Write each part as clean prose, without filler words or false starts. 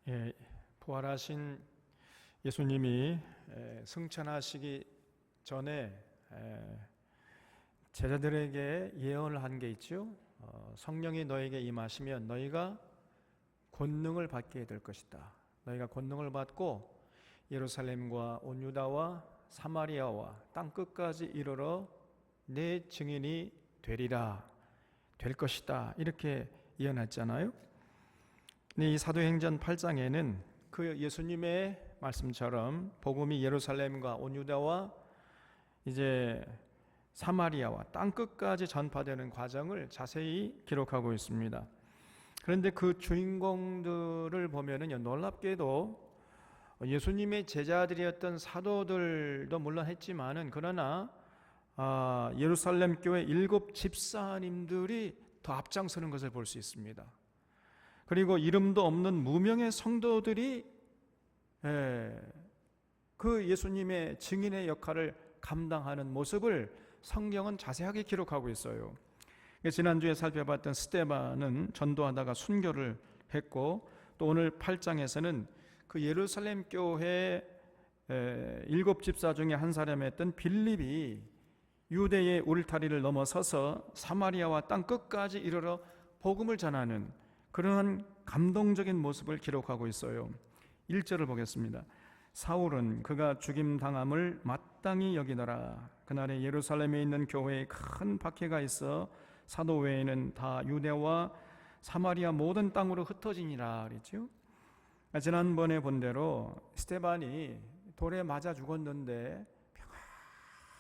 예, 부활하신 예수님이 승천하시기 전에 제자들에게 예언을 한 게 있죠. 성령이 너에게 임하시면 너희가 권능을 받게 될 것이다. 너희가 권능을 받고 예루살렘과 온 유다와 사마리아와 땅 끝까지 이르러 내 증인이 되리라, 될 것이다, 이렇게 예언했잖아요. 이 사도행전 8장에는 그 예수님의 말씀처럼 복음이 예루살렘과 온 유다와 이제 사마리아와 땅 끝까지 전파되는 과정을 자세히 기록하고 있습니다. 그런데 그 주인공들을 보면은요, 놀랍게도 예수님의 제자들이었던 사도들도 물론 했지만은, 그러나 예루살렘 교회 7 집사님들이 더 앞장서는 것을 볼 수 있습니다. 그리고 이름도 없는 무명의 성도들이 그 예수님의 증인의 역할을 감당하는 모습을 성경은 자세하게 기록하고 있어요. 지난주에 살펴봤던 스데반은 전도하다가 순교를 했고, 또 오늘 8장에서는 그 예루살렘 교회 7 집사 중에 한 사람이었던 빌립이 유대의 울타리를 넘어서서 사마리아와 땅 끝까지 이르러 복음을 전하는 그러한 감동적인 모습을 기록하고 있어요. 1절을 보겠습니다. 사울은 그가 죽임당함을 마땅히 여기더라. 그날에 예루살렘에 있는 교회에 큰 박해가 있어 사도 외에는 다 유대와 사마리아 모든 땅으로 흩어지니라 그랬죠. 지난번에 본 대로 스데반이 돌에 맞아 죽었는데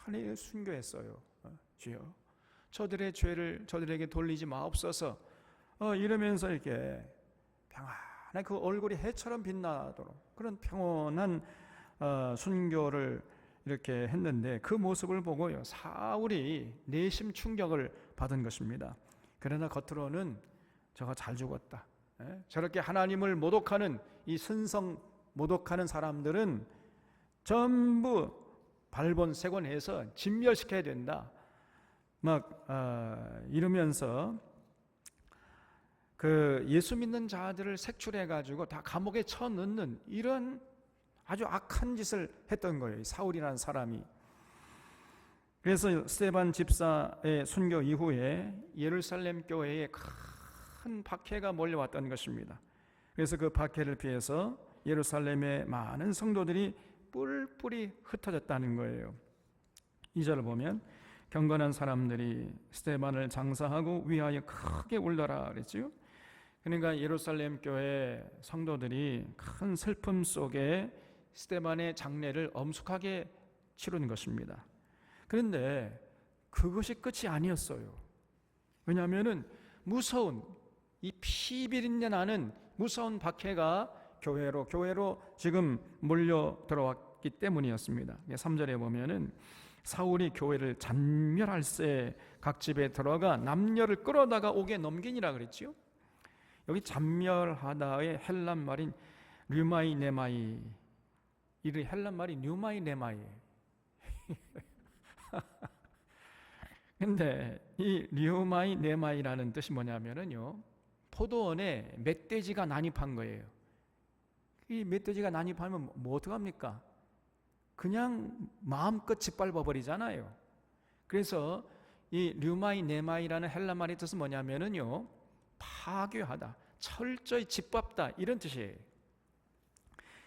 평안히 순교했어요. 주여, 저들의 죄를 저들에게 돌리지 마옵소서, 이러면서 이렇게 평안하게 그 얼굴이 해처럼 빛나도록 그런 평온한 순교를 이렇게 했는데, 그 모습을 보고요, 사울이 내심 충격을 받은 것입니다. 그러나 겉으로는 저가 잘 죽었다, 저렇게 하나님을 모독하는 이 선성 모독하는 사람들은 전부 발본색원해서 진멸시켜야 된다, 막 이러면서 그 예수 믿는 자들을 색출해 가지고 다 감옥에 쳐넣는 이런 아주 악한 짓을 했던 거예요, 사울이라는 사람이. 그래서 스데반 집사의 순교 이후에 예루살렘 교회에 큰 박해가 몰려왔던 것입니다. 그래서 그 박해를 피해서 예루살렘의 많은 성도들이 뿔뿔이 흩어졌다는 거예요. 2절을 보면 경건한 사람들이 스데반을 장사하고 위하여 크게 울더라 그랬지요. 그러니까 예루살렘 교회 성도들이 큰 슬픔 속에 스데반의 장례를 엄숙하게 치른 것입니다. 그런데 그것이 끝이 아니었어요. 왜냐하면 무서운 이 피비린내 나는 무서운 박해가 교회로 지금 몰려 들어왔기 때문이었습니다. 3절에 보면은 사울이 교회를 잔멸할세 각 집에 들어가 남녀를 끌어다가 옥에 넘기니라 그랬지요. 여기 잔멸하다의 헬란 말인 류마이네마이, 이 헬란 말이 류마이네마이예요. 근데 이 류마이네마이라는 뜻이 뭐냐면은요, 포도원에 멧돼지가 난입한 거예요. 이 멧돼지가 난입하면 뭐 어떡합니까? 그냥 마음껏 짓밟아 버리잖아요. 그래서 이 류마이네마이라는 헬라 말의 뜻은 뭐냐면은요, 파괴하다, 철저히 짓밟다, 이런 뜻이에요.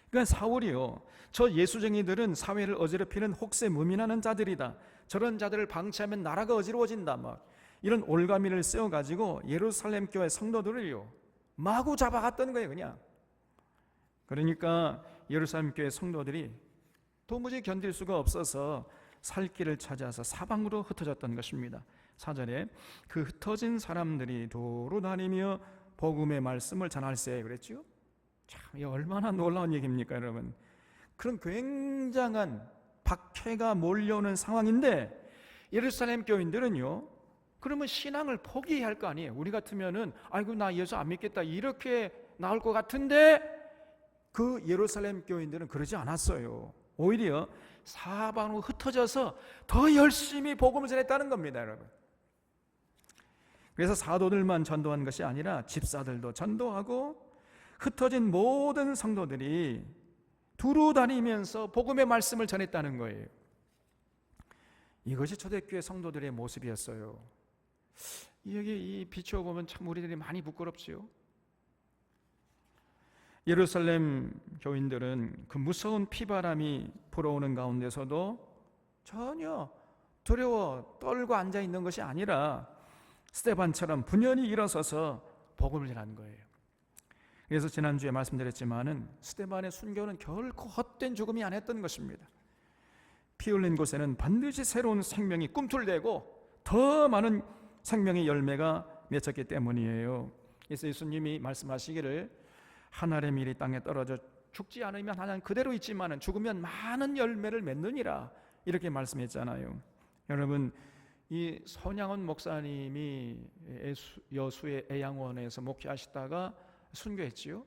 그러니까 사울이요, 저 예수쟁이들은 사회를 어지럽히는 혹세 무민하는 자들이다, 저런 자들을 방치하면 나라가 어지러워진다, 막 이런 올가미를 세워가지고 예루살렘 교회 성도들을요 마구 잡아갔던 거예요, 그냥. 그러니까 예루살렘 교회 성도들이 도무지 견딜 수가 없어서 살 길을 찾아서 사방으로 흩어졌던 것입니다. 4절에 그 흩어진 사람들이 도로 다니며 복음의 말씀을 전할세 그랬죠. 참, 이게 얼마나 놀라운 얘기입니까, 여러분. 그런 굉장한 박해가 몰려오는 상황인데 예루살렘 교인들은요, 그러면 신앙을 포기해야 할 거 아니에요. 우리 같으면은 아이고 나 예수 안 믿겠다 이렇게 나올 것 같은데, 그 예루살렘 교인들은 그러지 않았어요. 오히려 사방으로 흩어져서 더 열심히 복음을 전했다는 겁니다, 여러분. 그래서 사도들만 전도한 것이 아니라 집사들도 전도하고 흩어진 모든 성도들이 두루 다니면서 복음의 말씀을 전했다는 거예요. 이것이 초대교회 성도들의 모습이었어요. 여기 이 비추어 보면 참 우리들이 많이 부끄럽지요. 예루살렘 교인들은 그 무서운 피바람이 불어오는 가운데서도 전혀 두려워 떨고 앉아 있는 것이 아니라 스데반처럼 분연히 일어서서 복음을 전한 거예요. 그래서 지난주에 말씀드렸지만은 스데반의 순교는 결코 헛된 죽음이 아니었던 것입니다. 피 흘린 곳에는 반드시 새로운 생명이 꿈틀대고 더 많은 생명의 열매가 맺혔기 때문이에요. 그래서 예수님이 말씀하시기를 한 알의 밀이 땅에 떨어져 죽지 않으면 하나는 그대로 있지만은 죽으면 많은 열매를 맺느니라, 이렇게 말씀했잖아요. 여러분, 이 손양원 목사님이 여수의 애양원에서 목회하시다가 순교했지요.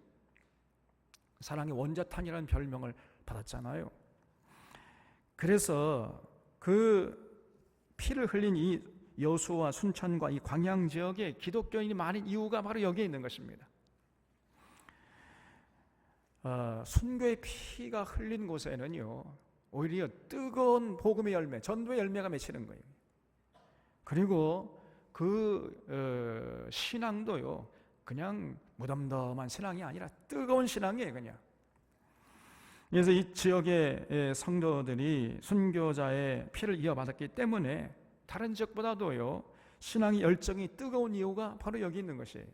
사랑의 원자탄이라는 별명을 받았잖아요. 그래서 그 피를 흘린 이 여수와 순천과 이 광양 지역에 기독교인이 많은 이유가 바로 여기에 있는 것입니다. 순교의 피가 흘린 곳에는요, 오히려 뜨거운 복음의 열매, 전도의 열매가 맺히는 거예요. 그리고 그 신앙도요, 그냥 무덤덤한 신앙이 아니라 뜨거운 신앙이에요, 그냥. 그래서 이 지역의 성도들이 순교자의 피를 이어받았기 때문에 다른 지역보다도요, 신앙의 열정이 뜨거운 이유가 바로 여기 있는 것이에요.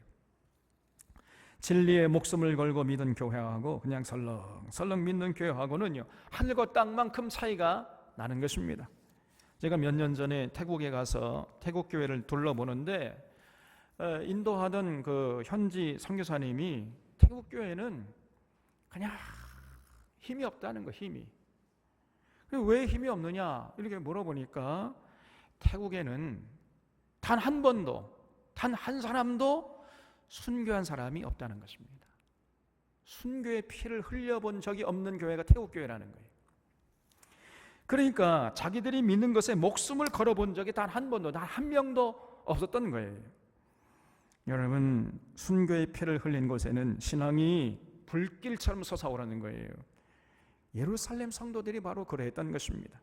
진리에 목숨을 걸고 믿은 교회하고 그냥 설렁설렁 믿는 교회하고는요, 하늘과 땅만큼 차이가 나는 것입니다. 제가 몇 년 전에 태국에 가서 태국 교회를 둘러보는데 인도하던 그 현지 선교사님이 태국 교회는 그냥 힘이 없다는 거, 힘이. 왜 힘이 없느냐 이렇게 물어보니까 태국에는 단 한 번도, 단 한 사람도 순교한 사람이 없다는 것입니다. 순교의 피를 흘려본 적이 없는 교회가 태국 교회라는 거예요. 그러니까 자기들이 믿는 것에 목숨을 걸어본 적이 단 한 번도, 단 한 명도 없었던 거예요. 여러분, 순교의 피를 흘린 곳에는 신앙이 불길처럼 솟아오르는 거예요. 예루살렘 성도들이 바로 그러했던 것입니다.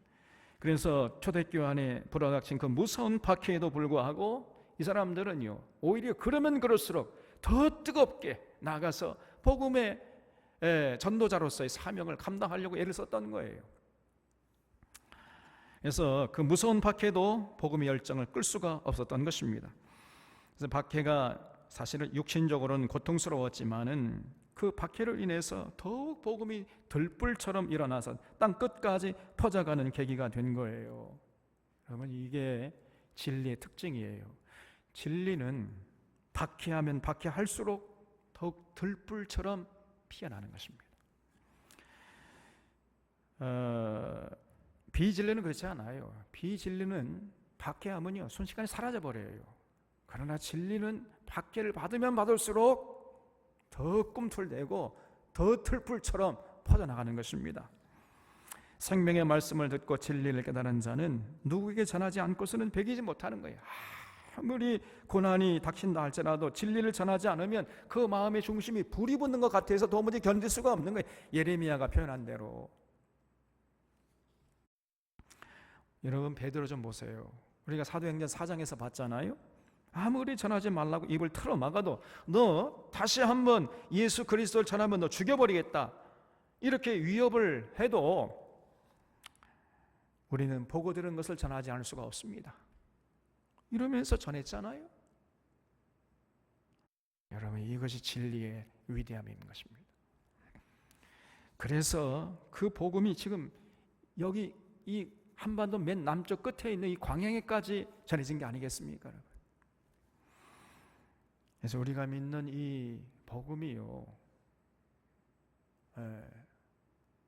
그래서 초대교회 안에 불어닥친 그 무서운 박해에도 불구하고 이 사람들은요, 오히려 그러면 그럴수록 더 뜨겁게 나가서 복음의 전도자로서의 사명을 감당하려고 애를 썼던 거예요. 그래서 그 무서운 박해도 복음의 열정을 끌 수가 없었던 것입니다. 그래서 박해가 사실은 육신적으로는 고통스러웠지만은 그 박해를 인해서 더욱 복음이 들불처럼 일어나서 땅 끝까지 퍼져가는 계기가 된 거예요. 여러분, 이게 진리의 특징이에요. 진리는 박해하면 박해할수록 더욱 들불처럼 피어나는 것입니다. 비진리는 그렇지 않아요. 비진리는 박해하면요, 순식간에 사라져버려요. 그러나 진리는 박해를 받으면 받을수록 더 꿈틀대고 더 들불처럼 퍼져나가는 것입니다. 생명의 말씀을 듣고 진리를 깨달은 자는 누구에게 전하지 않고서는 배기지 못하는 거예요. 아무리 고난이 닥친다 할지라도 진리를 전하지 않으면 그 마음의 중심이 불이 붙는 것 같아서 도무지 견딜 수가 없는 거예요. 예레미야가 표현한 대로. 여러분, 베드로 좀 보세요. 우리가 사도행전 4장에서 봤잖아요. 아무리 전하지 말라고 입을 틀어 막아도 너 다시 한번 예수 그리스도를 전하면 너 죽여버리겠다, 이렇게 위협을 해도 우리는 보고 들은 것을 전하지 않을 수가 없습니다. 이러면서 전했잖아요. 여러분, 이것이 진리의 위대함인 것입니다. 그래서 그 복음이 지금 여기 이 한반도 맨 남쪽 끝에 있는 이 광양에까지 전해진 게 아니겠습니까, 여러분? 그래서 우리가 믿는 이 복음이요,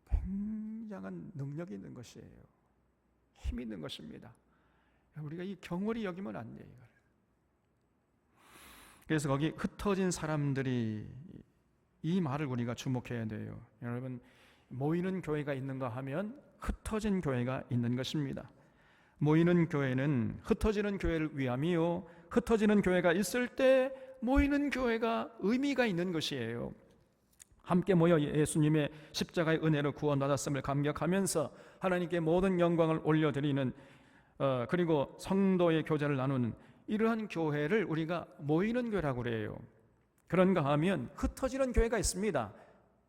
굉장한 능력이 있는 것이에요. 힘이 있는 것입니다. 우리가 이 경홀히 여기면 안 돼요. 그래서 거기 흩어진 사람들이, 이 말을 우리가 주목해야 돼요. 여러분, 모이는 교회가 있는가 하면 흩어진 교회가 있는 것입니다. 모이는 교회는 흩어지는 교회를 위함이요, 흩어지는 교회가 있을 때 모이는 교회가 의미가 있는 것이에요. 함께 모여 예수님의 십자가의 은혜로 구원받았음을 감격하면서 하나님께 모든 영광을 올려드리는 그리고 성도의 교제를 나누는 이러한 교회를 우리가 모이는 교회라고 그래요. 그런가 하면 흩어지는 교회가 있습니다.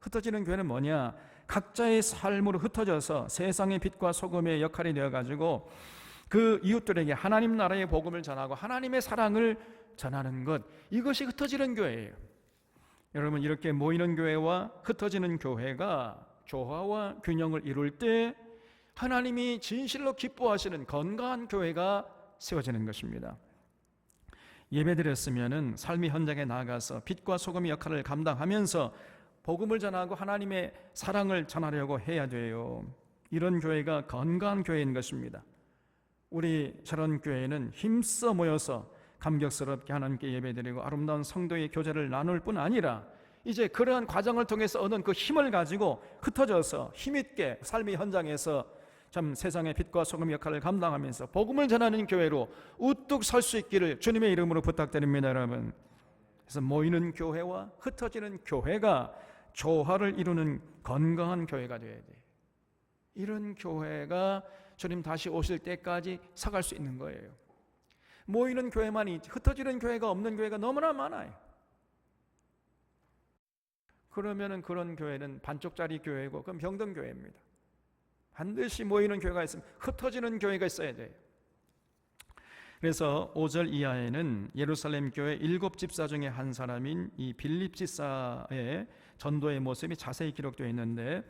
흩어지는 교회는 뭐냐? 각자의 삶으로 흩어져서 세상의 빛과 소금의 역할이 되어가지고 그 이웃들에게 하나님 나라의 복음을 전하고 하나님의 사랑을 전하는 것, 이것이 흩어지는 교회예요. 여러분, 이렇게 모이는 교회와 흩어지는 교회가 조화와 균형을 이룰 때 하나님이 진실로 기뻐하시는 건강한 교회가 세워지는 것입니다. 예배드렸으면은 삶의 현장에 나아가서 빛과 소금의 역할을 감당하면서 복음을 전하고 하나님의 사랑을 전하려고 해야 돼요. 이런 교회가 건강한 교회인 것입니다. 우리 저런 교회는 힘써 모여서 감격스럽게 하나님께 예배드리고 아름다운 성도의 교제를 나눌 뿐 아니라 이제 그러한 과정을 통해서 얻은 그 힘을 가지고 흩어져서 힘있게 삶의 현장에서 참 세상의 빛과 소금 역할을 감당하면서 복음을 전하는 교회로 우뚝 설 수 있기를 주님의 이름으로 부탁드립니다, 여러분. 그래서 모이는 교회와 흩어지는 교회가 조화를 이루는 건강한 교회가 되어야 돼요. 이런 교회가 주님 다시 오실 때까지 서갈 수 있는 거예요. 모이는 교회만이, 흩어지는 교회가 없는 교회가 너무나 많아요. 그러면은 그런 교회는 반쪽짜리 교회고 그건 병든 교회입니다. 반드시 모이는 교회가 있으면 흩어지는 교회가 있어야 돼요. 그래서 5절 이하에는 예루살렘 교회 7집사 중에 한 사람인 이 빌립 집사의 전도의 모습이 자세히 기록되어 있는데,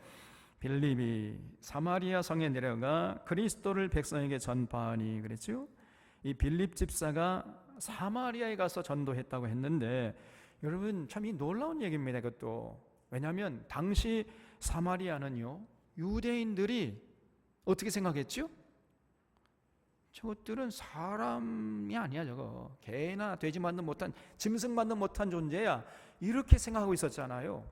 빌립이 사마리아 성에 내려가 그리스도를 백성에게 전파하니 그랬죠. 이 빌립 집사가 사마리아에 가서 전도했다고 했는데, 여러분 참 이 놀라운 얘기입니다. 그것도 왜냐하면 당시 사마리아는요, 유대인들이 어떻게 생각했죠? 저것들은 사람이 아니야, 저거 개나 돼지만도 못한, 짐승만도 못한 존재야, 이렇게 생각하고 있었잖아요.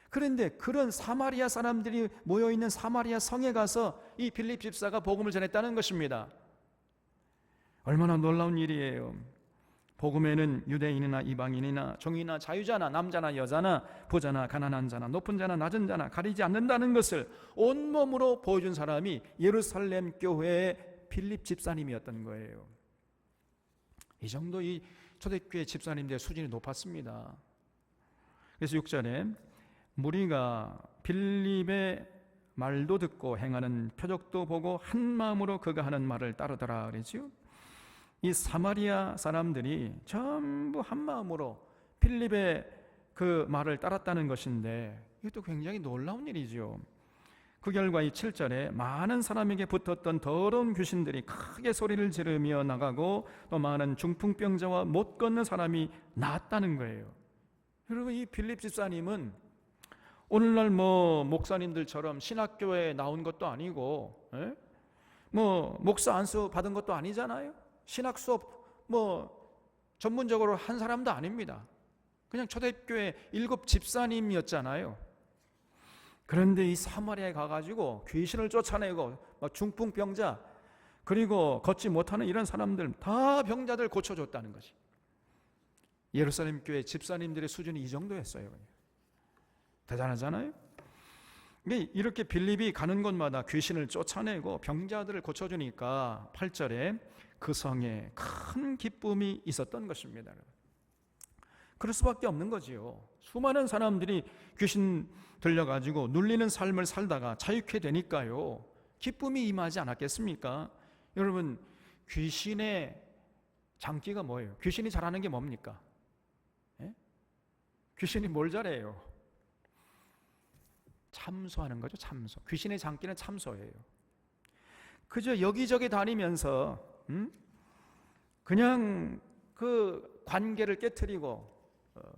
그런데 그런 사마리아 사람들이 모여있는 사마리아 성에 가서 이 빌립 집사가 복음을 전했다는 것입니다. 얼마나 놀라운 일이에요. 복음에는 유대인이나 이방인이나 종이나 자유자나 남자나 여자나 부자나 가난한 자나 높은 자나 낮은 자나 가리지 않는다는 것을 온몸으로 보여준 사람이 예루살렘 교회의 빌립 집사님이었던 거예요. 이 정도 이 초대교회 집사님들의 수준이 높았습니다. 그래서 6절에 무리가 빌립의 말도 듣고 행하는 표적도 보고 한 마음으로 그가 하는 말을 따르더라 그러지요. 이 사마리아 사람들이 전부 한 마음으로 빌립의 그 말을 따랐다는 것인데, 이것도 굉장히 놀라운 일이죠. 그 결과 이 7절에 많은 사람에게 붙었던 더러운 귀신들이 크게 소리를 지르며 나가고 또 많은 중풍병자와 못 걷는 사람이 나았다는 거예요. 여러분, 이 빌립 집사님은 오늘날 목사님들처럼 신학교에 나온 것도 아니고 목사 안수 받은 것도 아니잖아요. 신학 수업 전문적으로 한 사람도 아닙니다. 그냥 초대교회 7 집사님이었잖아요. 그런데 이 사마리아에 가가지고 귀신을 쫓아내고 중풍병자 그리고 걷지 못하는 이런 사람들 다 병자들 고쳐줬다는 것이, 예루살렘 교회 집사님들의 수준이 이 정도였어요. 대단하잖아요. 이렇게 빌립이 가는 곳마다 귀신을 쫓아내고 병자들을 고쳐주니까 8절에 그 성에 큰 기쁨이 있었던 것입니다. 그럴 수밖에 없는 거지요. 수많은 사람들이 귀신 들려가지고 눌리는 삶을 살다가 자유케 되니까요, 기쁨이 임하지 않았겠습니까? 여러분, 귀신의 장기가 뭐예요? 귀신이 잘하는 게 뭡니까? 귀신이 뭘 잘해요? 참소하는 거죠. 참소. 귀신의 장기는 참소예요. 그저 여기저기 다니면서 그냥 그 관계를 깨트리고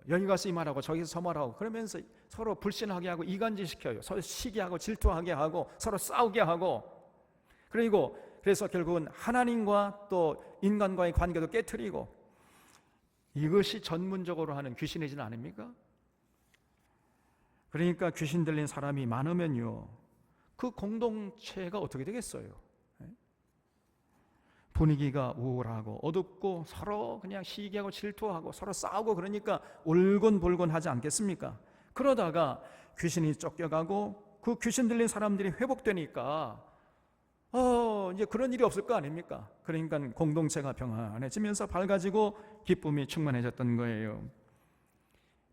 여기 가서 이 말하고 저기서 저 말하고 그러면서 서로 불신하게 하고 이간질시켜요. 서로 시기하게 하고 질투하게 하고 서로 싸우게 하고, 그래서 결국은 하나님과 또 인간과의 관계도 깨트리고, 이것이 전문적으로 하는 귀신의 진 아닙니까? 그러니까 귀신 들린 사람이 많으면요, 그 공동체가 어떻게 되겠어요? 분위기가 우울하고 어둡고 서로 그냥 시기하고 질투하고 서로 싸우고 그러니까 울곤불곤하지 않겠습니까? 그러다가 귀신이 쫓겨가고 그 귀신 들린 사람들이 회복되니까 이제 그런 일이 없을 거 아닙니까? 그러니까 공동체가 평안해지면서 밝아지고 기쁨이 충만해졌던 거예요.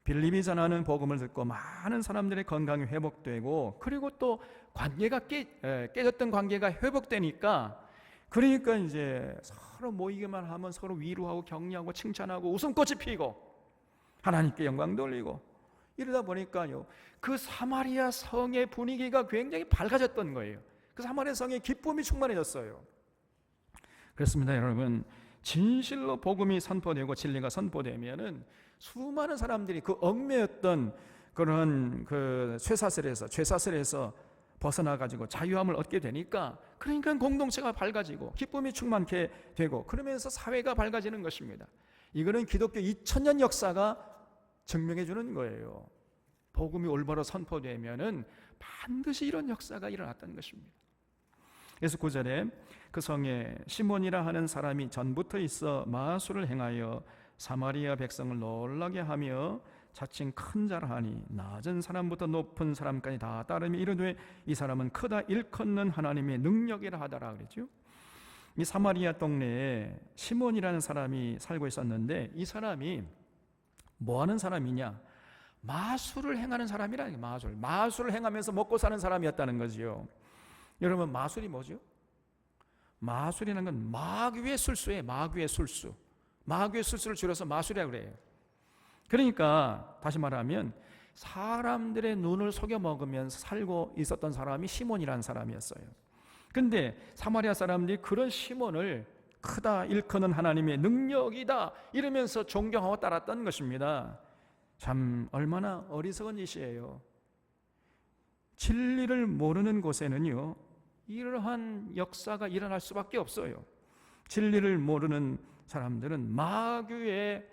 빌립이 전하는 복음을 듣고 많은 사람들의 건강이 회복되고, 그리고 또 관계가 깨졌던 관계가 회복되니까, 그러니까 이제 서로 모이기만 하면 서로 위로하고 격려하고 칭찬하고 웃음꽃이 피고 하나님께 영광 돌리고, 이러다 보니까요, 그 사마리아 성의 분위기가 굉장히 밝아졌던 거예요. 그 사마리아 성의 기쁨이 충만해졌어요. 그렇습니다, 여러분. 진실로 복음이 선포되고 진리가 선포되면은 수많은 사람들이 그 얽매였던 그런 그 죄사슬에서 벗어나 가지고 자유함을 얻게 되니까, 그러니까 공동체가 밝아지고 기쁨이 충만케 되고, 그러면서 사회가 밝아지는 것입니다. 이거는 기독교 2000년 역사가 증명해 주는 거예요. 복음이 올바로 선포되면은 반드시 이런 역사가 일어났다는 것입니다. 그래서 9절에 그 성에 시몬이라 하는 사람이 전부터 있어 마술을 행하여 사마리아 백성을 놀라게 하며 자칭 큰 자라 하니 낮은 사람부터 높은 사람까지 다 따르며 이르되 이 사람은 크다 일컫는 하나님의 능력이라 하더라 그랬죠. 이 사마리아 동네에 시몬이라는 사람이 살고 있었는데, 이 사람이 뭐 하는 사람이냐? 마술을 행하는 사람이라는 거예요. 마술을 행하면서 먹고 사는 사람이었다는 거지요. 여러분, 마술이 뭐죠? 마술이라는 건 마귀의 술수예요. 마귀의 술수. 마귀의 술수를 줄여서 마술이라고 그래요. 그러니까 다시 말하면 사람들의 눈을 속여 먹으면서 살고 있었던 사람이 시몬이라는 사람이었어요. 근데 사마리아 사람들이 그런 시몬을 크다 일컫는 하나님의 능력이다 이러면서 존경하고 따랐던 것입니다. 참 얼마나 어리석은 짓이에요. 진리를 모르는 곳에는요, 이러한 역사가 일어날 수밖에 없어요. 진리를 모르는 사람들은 마귀의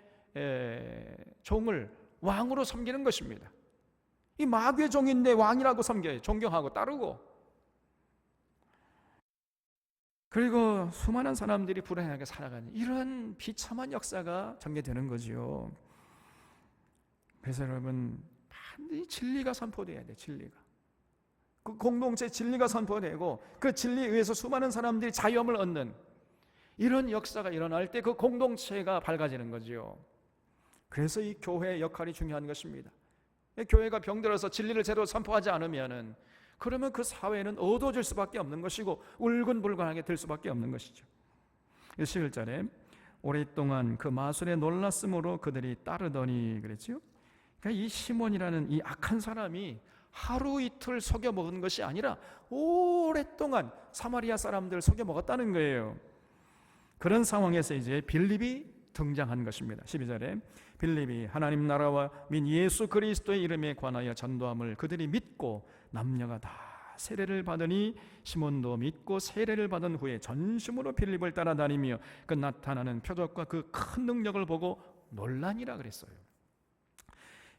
종을 왕으로 섬기는 것입니다. 이 마귀의 종인데 왕이라고 섬겨요. 존경하고 따르고. 그리고 수많은 사람들이 불행하게 살아가는 이런 비참한 역사가 전개되는 거죠. 그래서 여러분, 반드시 진리가 선포돼야 돼요. 진리가. 그 공동체 진리가 선포되고 그 진리에 의해서 수많은 사람들이 자유함을 얻는 이런 역사가 일어날 때 그 공동체가 밝아지는 거죠. 그래서 이 교회의 역할이 중요한 것입니다. 교회가 병들어서 진리를 제대로 선포하지 않으면은, 그러면 그 사회는 어두워질 수밖에 없는 것이고 울근불근하게 될 수밖에 없는 것이죠. 11절에 오랫동안 그 마술에 놀랐으므로 그들이 따르더니 그랬죠. 그러니까 이 시몬이라는 이 악한 사람이 하루 이틀 속여 먹은 것이 아니라 오랫동안 사마리아 사람들 속여 먹었다는 거예요. 그런 상황에서 이제 빌립이 등장한 것입니다. 12절에 빌립이 하나님 나라와 민 예수 그리스도의 이름에 관하여 전도함을 그들이 믿고 남녀가 다 세례를 받으니 시몬도 믿고 세례를 받은 후에 전심으로 빌립을 따라다니며 그 나타나는 표적과 그 큰 능력을 보고 놀라니라 그랬어요.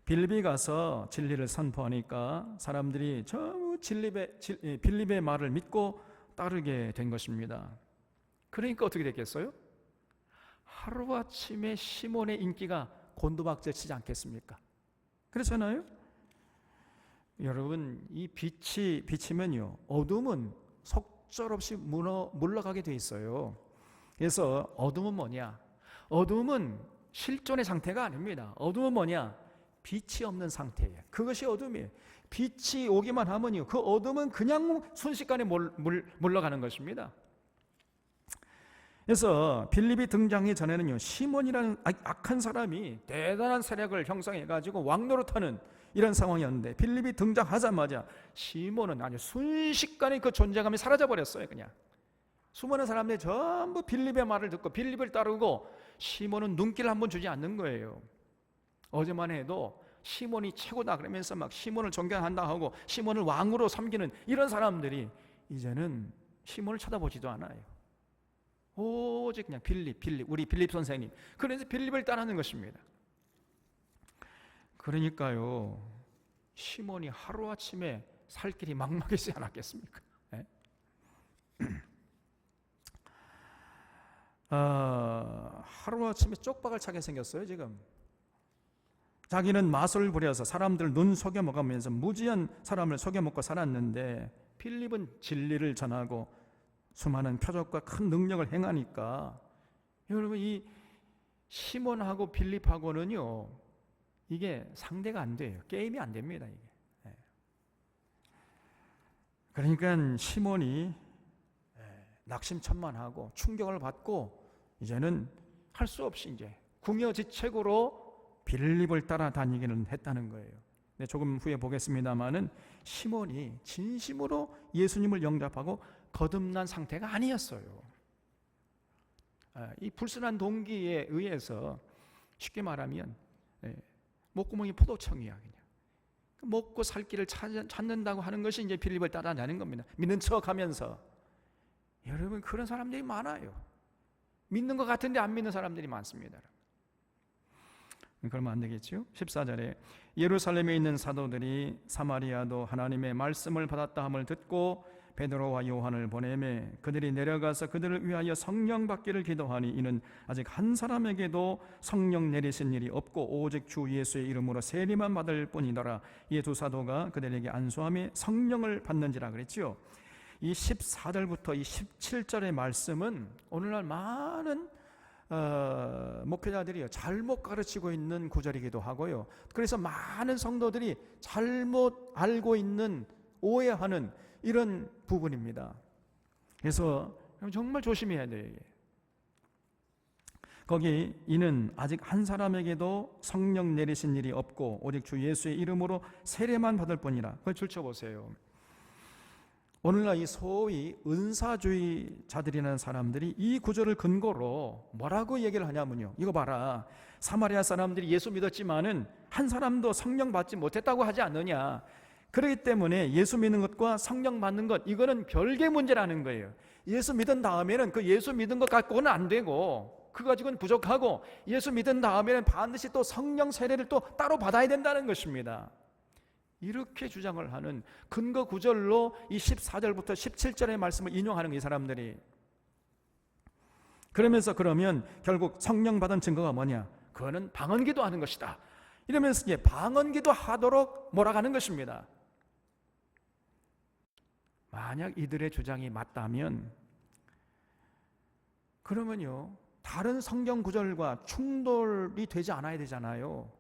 빌립이 가서 진리를 선포하니까 사람들이 전부 빌립의 말을 믿고 따르게 된 것입니다. 그러니까 어떻게 됐겠어요? 하루아침에 시몬의 인기가 곤두박질치지 않겠습니까? 그렇잖아요? 여러분, 이 빛이 비치면요, 어둠은 속절없이 물러가게 돼 있어요. 그래서 어둠은 뭐냐? 어둠은 실존의 상태가 아닙니다. 어둠은 뭐냐? 빛이 없는 상태예요. 그것이 어둠이에요. 빛이 오기만 하면요, 그 어둠은 그냥 순식간에 물러가는 것입니다. 그래서 빌립이 등장하기 전에는요, 시몬이라는 악한 사람이 대단한 세력을 형성해가지고 왕노릇하는 이런 상황이었는데, 빌립이 등장하자마자 시몬은 아주 순식간에 그 존재감이 사라져버렸어요. 그냥 수많은 사람들이 전부 빌립의 말을 듣고 빌립을 따르고, 시몬은 눈길 한번 주지 않는 거예요. 어제만 해도 시몬이 최고다 그러면서 막 시몬을 존경한다 하고 시몬을 왕으로 섬기는 이런 사람들이 이제는 시몬을 쳐다보지도 않아요. 오직 그냥 빌립, 우리 빌립 선생님. 그래서 빌립을 따르는 것입니다. 그러니까요, 시몬이 하루아침에 살 길이 막막해지지 않았겠습니까? 네? 하루아침에 쪽박을 차게 생겼어요. 지금 자기는 마술을 부려서 사람들 눈 속여먹으면서 무지한 사람을 속여먹고 살았는데, 빌립은 진리를 전하고 수많은 표적과 큰 능력을 행하니까, 여러분 이 시몬하고 빌립하고는요, 이게 상대가 안 돼요. 게임이 안 됩니다, 이게. 그러니까 시몬이 낙심천만하고 충격을 받고 이제는 할 수 없이 이제 궁여지책으로 빌립을 따라다니기는 했다는 거예요. 네, 조금 후에 보겠습니다마는 시몬이 진심으로 예수님을 영접하고 거듭난 상태가 아니었어요. 이 불순한 동기에 의해서 쉽게 말하면 목구멍이 포도청이야. 그냥 먹고 살 길을 찾는다고 하는 것이 이제 빌립을 따라다니는 겁니다. 믿는 척하면서. 여러분 그런 사람들이 많아요. 믿는 것 같은데 안 믿는 사람들이 많습니다. 그러면 안 되겠죠? 14절에 예루살렘에 있는 사도들이 사마리아도 하나님의 말씀을 받았다 함을 듣고 베드로와 요한을 보내매 그들이 내려가서 그들을 위하여 성령 받기를 기도하니 이는 아직 한 사람에게도 성령 내리신 일이 없고 오직 주 예수의 이름으로 세례만 받을 뿐이더라. 이 두 사도가 그들에게 안수하며 성령을 받는지라 그랬죠. 이 14절부터 이 17절의 말씀은 오늘날 많은 목회자들이 잘못 가르치고 있는 구절이기도 하고요. 그래서 많은 성도들이 잘못 알고 있는, 오해하는 이런 부분입니다. 그래서 정말 조심해야 돼요. 거기 이는 아직 한 사람에게도 성령 내리신 일이 없고 오직 주 예수의 이름으로 세례만 받을 뿐이라. 그걸 줄쳐보세요. 오늘날 이 소위 은사주의자들이라는 사람들이 이 구절을 근거로 뭐라고 얘기를 하냐면요, 이거 봐라, 사마리아 사람들이 예수 믿었지만은 한 사람도 성령 받지 못했다고 하지 않느냐. 그렇기 때문에 예수 믿는 것과 성령 받는 것, 이거는 별개의 문제라는 거예요. 예수 믿은 다음에는 그 예수 믿은 것 갖고는 안 되고, 그거 가지고는 부족하고, 예수 믿은 다음에는 반드시 또 성령 세례를 또 따로 받아야 된다는 것입니다. 이렇게 주장을 하는 근거 구절로 이 14절부터 17절의 말씀을 인용하는 이 사람들이. 그러면서 그러면 결국 성령 받은 증거가 뭐냐? 그거는 방언기도 하는 것이다. 이러면서 이제 방언기도 하도록 몰아가는 것입니다. 만약 이들의 주장이 맞다면 그러면요, 다른 성경 구절과 충돌이 되지 않아야 되잖아요.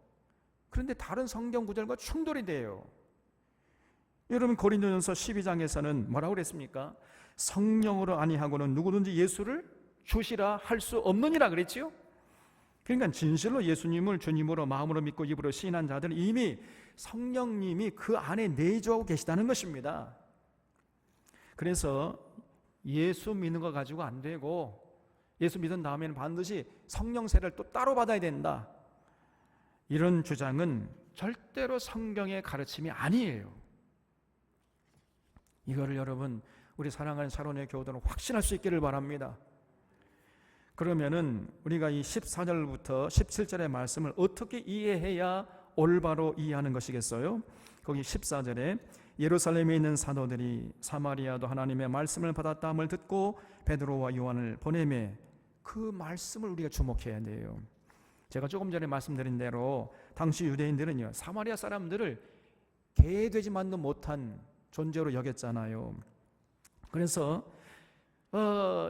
그런데 다른 성경 구절과 충돌이 돼요. 여러분 고린도전서 12장에서는 뭐라고 그랬습니까? 성령으로 아니하고는 누구든지 예수를 주시라 할 수 없느니라 그랬지요. 그러니까 진실로 예수님을 주님으로 마음으로 믿고 입으로 시인한 자들은 이미 성령님이 그 안에 내주하고 계시다는 것입니다. 그래서 예수 믿는 거 가지고 안 되고, 예수 믿은 다음에는 반드시 성령 세례를 또 따로 받아야 된다, 이런 주장은 절대로 성경의 가르침이 아니에요. 이거를 여러분, 우리 사랑하는 샤론의 교우들은 확신할 수 있기를 바랍니다. 그러면은 우리가 이 14절부터 17절의 말씀을 어떻게 이해해야 올바로 이해하는 것이겠어요? 거기 14절에 예루살렘에 있는 사도들이 사마리아도 하나님의 말씀을 받았다 함을 듣고 베드로와 요한을 보내매, 그 말씀을 우리가 주목해야 돼요. 제가 조금 전에 말씀드린 대로 당시 유대인들은요, 사마리아 사람들을 개되지만도 못한 존재로 여겼잖아요. 그래서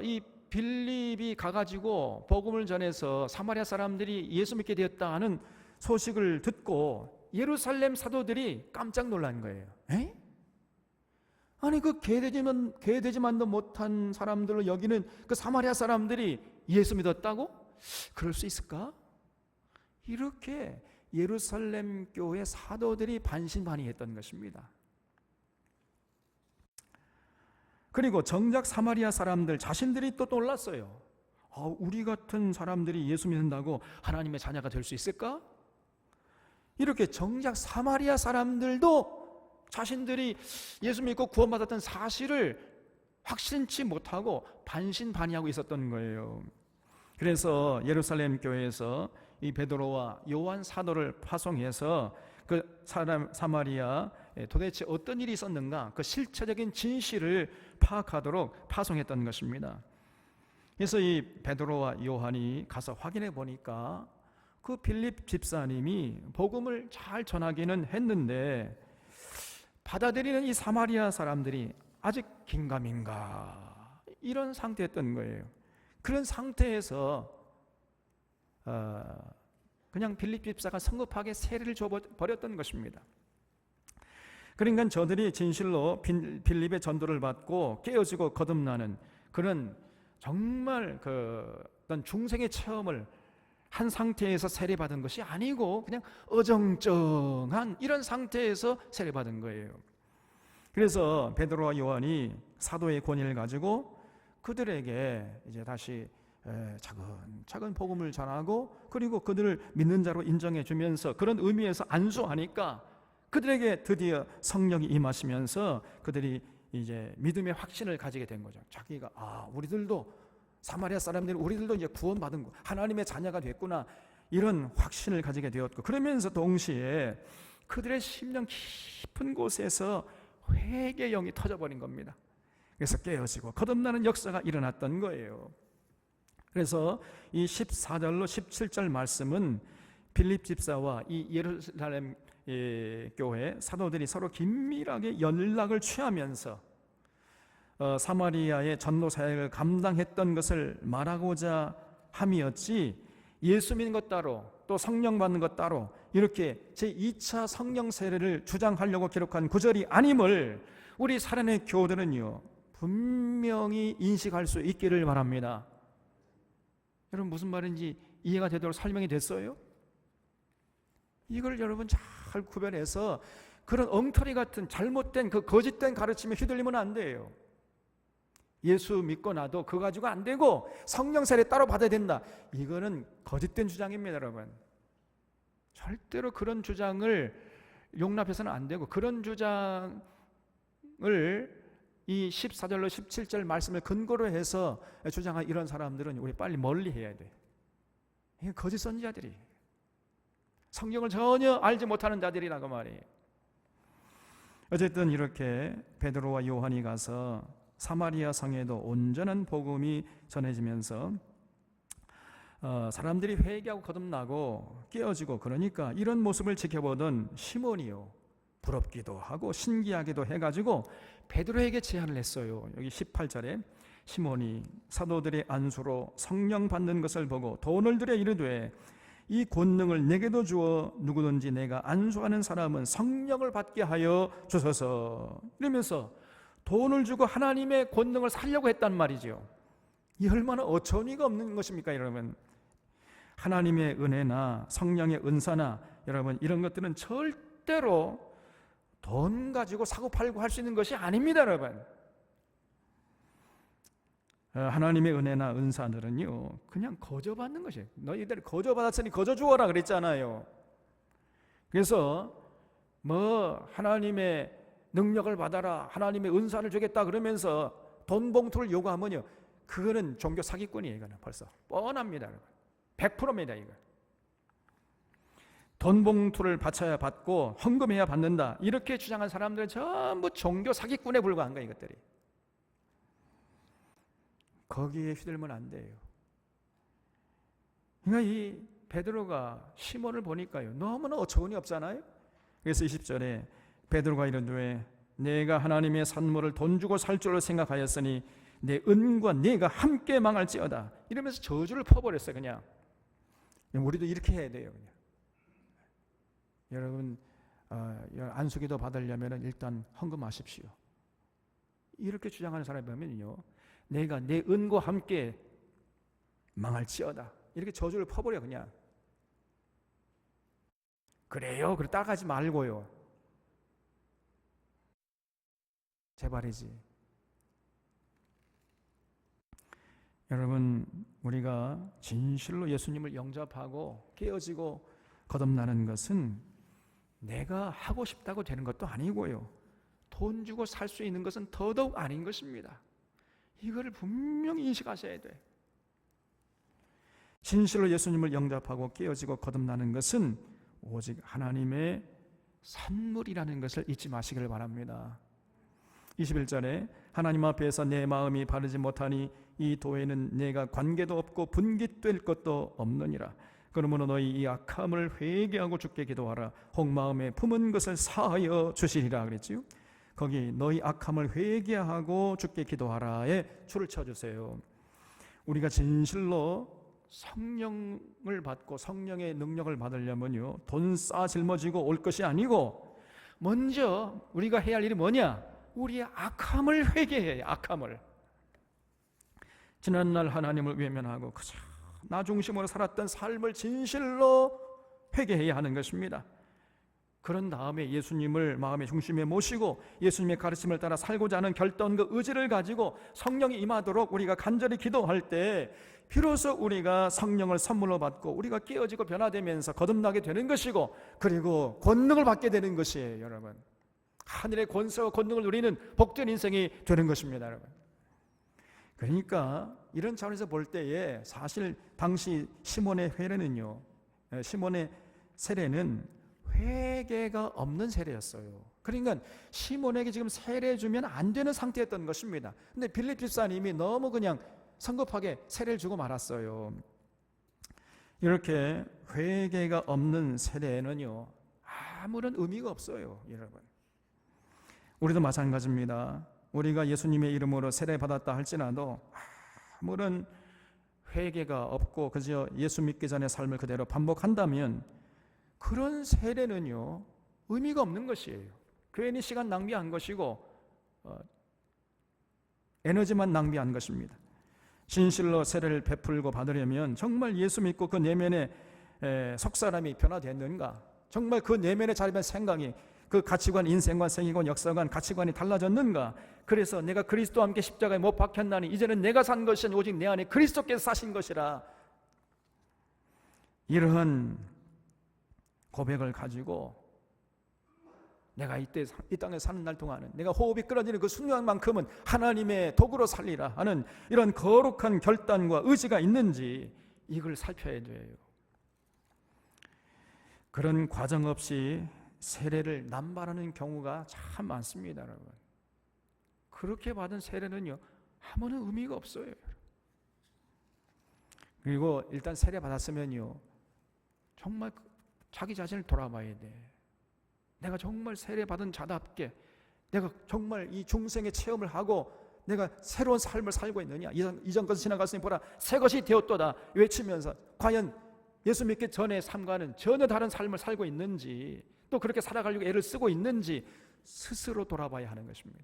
이 빌립이 가가지고 복음을 전해서 사마리아 사람들이 예수 믿게 되었다 하는 소식을 듣고 예루살렘 사도들이 깜짝 놀란 거예요. 에? 아니 그 개되지만도 못한 사람들을 여기는 그 사마리아 사람들이 예수 믿었다고? 그럴 수 있을까? 이렇게 예루살렘 교회 사도들이 반신반의했던 것입니다. 그리고 정작 사마리아 사람들 자신들이 또 놀랐어요. 우리 같은 사람들이 예수 믿는다고 하나님의 자녀가 될 수 있을까? 이렇게 정작 사마리아 사람들도 자신들이 예수 믿고 구원받았던 사실을 확신치 못하고 반신반의하고 있었던 거예요. 그래서 예루살렘 교회에서 이 베드로와 요한 사도를 파송해서 그 사마리아에 도대체 어떤 일이 있었는가, 그 실체적인 진실을 파악하도록 파송했던 것입니다. 그래서 이 베드로와 요한이 가서 확인해 보니까 그 빌립 집사님이 복음을 잘 전하기는 했는데 받아들이는 이 사마리아 사람들이 아직 긴가민가 이런 상태였던 거예요. 그런 상태에서 그냥 빌립 집사가 성급하게 세례를 줘버렸던 것입니다. 그러니까 저들이 진실로 빌립의 전도를 받고 깨어지고 거듭나는 그런 정말 어떤 중생의 체험을 한 상태에서 세례받은 것이 아니고 그냥 어정쩡한 이런 상태에서 세례받은 거예요. 그래서 베드로와 요한이 사도의 권위를 가지고 그들에게 이제 다시 차근차근 복음을 전하고 그리고 그들을 믿는 자로 인정해 주면서 그런 의미에서 안수하니까 그들에게 드디어 성령이 임하시면서 그들이 이제 믿음의 확신을 가지게 된 거죠. 자기가 우리들도 사마리아 사람들이 우리들도 이제 구원받은 거 하나님의 자녀가 됐구나 이런 확신을 가지게 되었고 그러면서 동시에 그들의 심령 깊은 곳에서 회개의 영이 터져버린 겁니다. 그래서 깨어지고 거듭나는 역사가 일어났던 거예요. 그래서 이 14절로 17절 말씀은 빌립 집사와 이 예루살렘 교회 사도들이 서로 긴밀하게 연락을 취하면서 사마리아의 전도 사역을 감당했던 것을 말하고자 함이었지 예수 믿는 것 따로 또 성령 받는 것 따로 이렇게 제2차 성령 세례를 주장하려고 기록한 구절이 아님을 우리 살아낸 교우들은요 분명히 인식할 수 있기를 바랍니다. 여러분 무슨 말인지 이해가 되도록 설명이 됐어요? 이걸 여러분 잘 구별해서 그런 엉터리 같은 잘못된 그 거짓된 가르침에 휘둘리면 안 돼요. 예수 믿고 나도 그거 가지고 안 되고 성령 세례 따로 받아야 된다. 이거는 거짓된 주장입니다, 여러분. 절대로 그런 주장을 용납해서는 안 되고 그런 주장을 이 14절로 17절 말씀을 근거로 해서 주장한 이런 사람들은 우리 빨리 멀리 해야 돼. 이게 거짓 선지자들이 성경을 전혀 알지 못하는 자들이라고 말이에요. 어쨌든 이렇게 베드로와 요한이 가서 사마리아 성에도 온전한 복음이 전해지면서 사람들이 회개하고 거듭나고 깨어지고 그러니까 이런 모습을 지켜보던 시몬이요 부럽기도 하고 신기하기도 해가지고 베드로에게 제안을 했어요. 여기 18절에 시몬이 사도들의 안수로 성령 받는 것을 보고 돈을 들여 이르되 이 권능을 내게도 주어 누구든지 내가 안수하는 사람은 성령을 받게 하여 주소서 이러면서 돈을 주고 하나님의 권능을 살려고 했단 말이죠. 이 얼마나 어처구니가 없는 것입니까 여러분. 하나님의 은혜나 성령의 은사나 여러분 이런 것들은 절대로 돈 가지고 사고팔고 할 수 있는 것이 아닙니다 여러분. 하나님의 은혜나 은사들은요 그냥 거저받는 것이에요. 너희들이 거저받았으니 거저 주어라 그랬잖아요. 그래서 하나님의 능력을 받아라 하나님의 은사를 주겠다 그러면서 돈 봉투를 요구하면요 그거는 종교 사기꾼이에요. 이거는 벌써 뻔합니다 여러분. 100%입니다 이거. 돈 봉투를 바쳐야 받고 헌금해야 받는다 이렇게 주장한 사람들은 전부 종교 사기꾼에 불과한 거예요. 이것들이 거기에 휘둘면 안 돼요. 그러니까 이 베드로가 시몬을 보니까요 너무나 어처구니 없잖아요. 그래서 20절에 베드로가 이르되 내가 하나님의 산물을 돈 주고 살 줄로 생각하였으니 내 은과 네가 함께 망할지어다 이러면서 저주를 퍼버렸어요. 그냥 우리도 이렇게 해야 돼요. 그냥. 여러분 안수기도 받으려면 일단 헌금하십시오. 이렇게 주장하는 사람이 보면요 내가 내 은과 함께 망할지어다 이렇게 저주를 퍼버려. 그냥 그래요 그래 따라가지 말고요 제발이지. 여러분 우리가 진실로 예수님을 영접하고 깨어지고 거듭나는 것은 내가 하고 싶다고 되는 것도 아니고요 돈 주고 살 수 있는 것은 더더욱 아닌 것입니다. 이거를 분명히 인식하셔야 돼. 진실로 예수님을 영접하고 깨어지고 거듭나는 것은 오직 하나님의 선물이라는 것을 잊지 마시기를 바랍니다. 21절에 하나님 앞에서 내 마음이 바르지 못하니 이 도에는 내가 관계도 없고 분깃될 것도 없느니라. 그러므로 너희 이 악함을 회개하고 주께 기도하라. 혹 마음에 품은 것을 사하여 주시리라 그랬지요. 거기 너희 악함을 회개하고 주께 기도하라에 줄을 쳐주세요. 우리가 진실로 성령을 받고 성령의 능력을 받으려면요, 돈 쌓아 짊어지고 올 것이 아니고 먼저 우리가 해야 할 일이 뭐냐? 우리의 악함을 회개해야. 악함을. 지난날 하나님을 외면하고 그저 나 중심으로 살았던 삶을 진실로 회개해야 하는 것입니다. 그런 다음에 예수님을 마음의 중심에 모시고 예수님의 가르침을 따라 살고자 하는 결단과 의지를 가지고 성령이 임하도록 우리가 간절히 기도할 때 비로소 우리가 성령을 선물로 받고 우리가 깨어지고 변화되면서 거듭나게 되는 것이고, 그리고 권능을 받게 되는 것이에요. 여러분, 하늘의 권세와 권능을 누리는 복된 인생이 되는 것입니다. 여러분, 그러니까 이런 차원에서 볼 때에 사실 당시 시몬의 회례는요, 시몬의 세례는 회개가 없는 세례였어요. 그러니까 시몬에게 지금 세례 주면 안 되는 상태였던 것입니다. 근데 빌립 집사님이 너무 그냥 성급하게 세례를 주고 말았어요. 이렇게 회개가 없는 세례는요, 아무런 의미가 없어요. 여러분, 우리도 마찬가지입니다. 우리가 예수님의 이름으로 세례 받았다 할지라도 아무런 회개가 없고 그저 예수 믿기 전의 삶을 그대로 반복한다면 그런 세례는요, 의미가 없는 것이에요. 괜히 시간 낭비한 것이고 에너지만 낭비한 것입니다. 진실로 세례를 베풀고 받으려면 정말 예수 믿고 그 내면에 속 사람이 변화됐는가, 정말 그 내면에 자리한 생각이, 그 가치관, 인생관, 생애관, 역사관, 가치관이 달라졌는가. 그래서 내가 그리스도와 함께 십자가에 못 박혔나니 이제는 내가 산 것이 아니라 오직 내 안에 그리스도께서 사신 것이라. 이러한 고백을 가지고 내가 이 땅에 사는 날 동안은 내가 호흡이 끊어지는 그 순간만큼은 하나님의 도구로 살리라 하는 이런 거룩한 결단과 의지가 있는지 이걸 살펴야 돼요. 그런 과정 없이 세례를 남발하는 경우가 참 많습니다. 여러분, 그렇게 받은 세례는요, 아무런 의미가 없어요. 그리고 일단 세례 받았으면요, 정말 자기 자신을 돌아봐야 돼. 내가 정말 세례 받은 자답게 내가 정말 이 중생의 체험을 하고 내가 새로운 삶을 살고 있느냐. 이전 것은 지나갔으니 보라 새 것이 되었도다 외치면서 과연 예수 믿기 전의 삶과는 전혀 다른 삶을 살고 있는지, 또 그렇게 살아가려고 애를 쓰고 있는지 스스로 돌아봐야 하는 것입니다.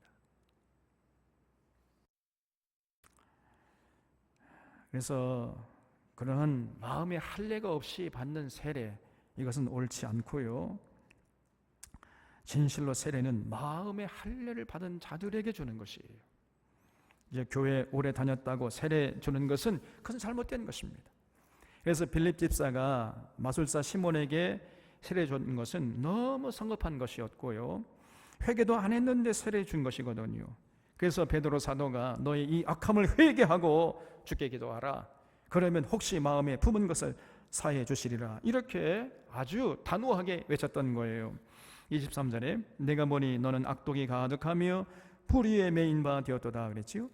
그래서 그러한 마음의 할례가 없이 받는 세례, 이것은 옳지 않고요, 진실로 세례는 마음의 할례를 받은 자들에게 주는 것이에요. 이제 교회 오래 다녔다고 세례 주는 것은 그것은 잘못된 것입니다. 그래서 빌립 집사가 마술사 시몬에게 세례 준 것은 너무 성급한 것이었고요, 회개도 안 했는데 세례 준 것이거든요. 그래서 베드로 사도가 너의 이 악함을 회개하고 주께 기도하라. 그러면 혹시 마음에 품은 것을 사해 주시리라. 이렇게 아주 단호하게 외쳤던 거예요. 23절에 내가 보니 너는 악독이 가득하며 불의에 매인 바 되었도다 그랬지요.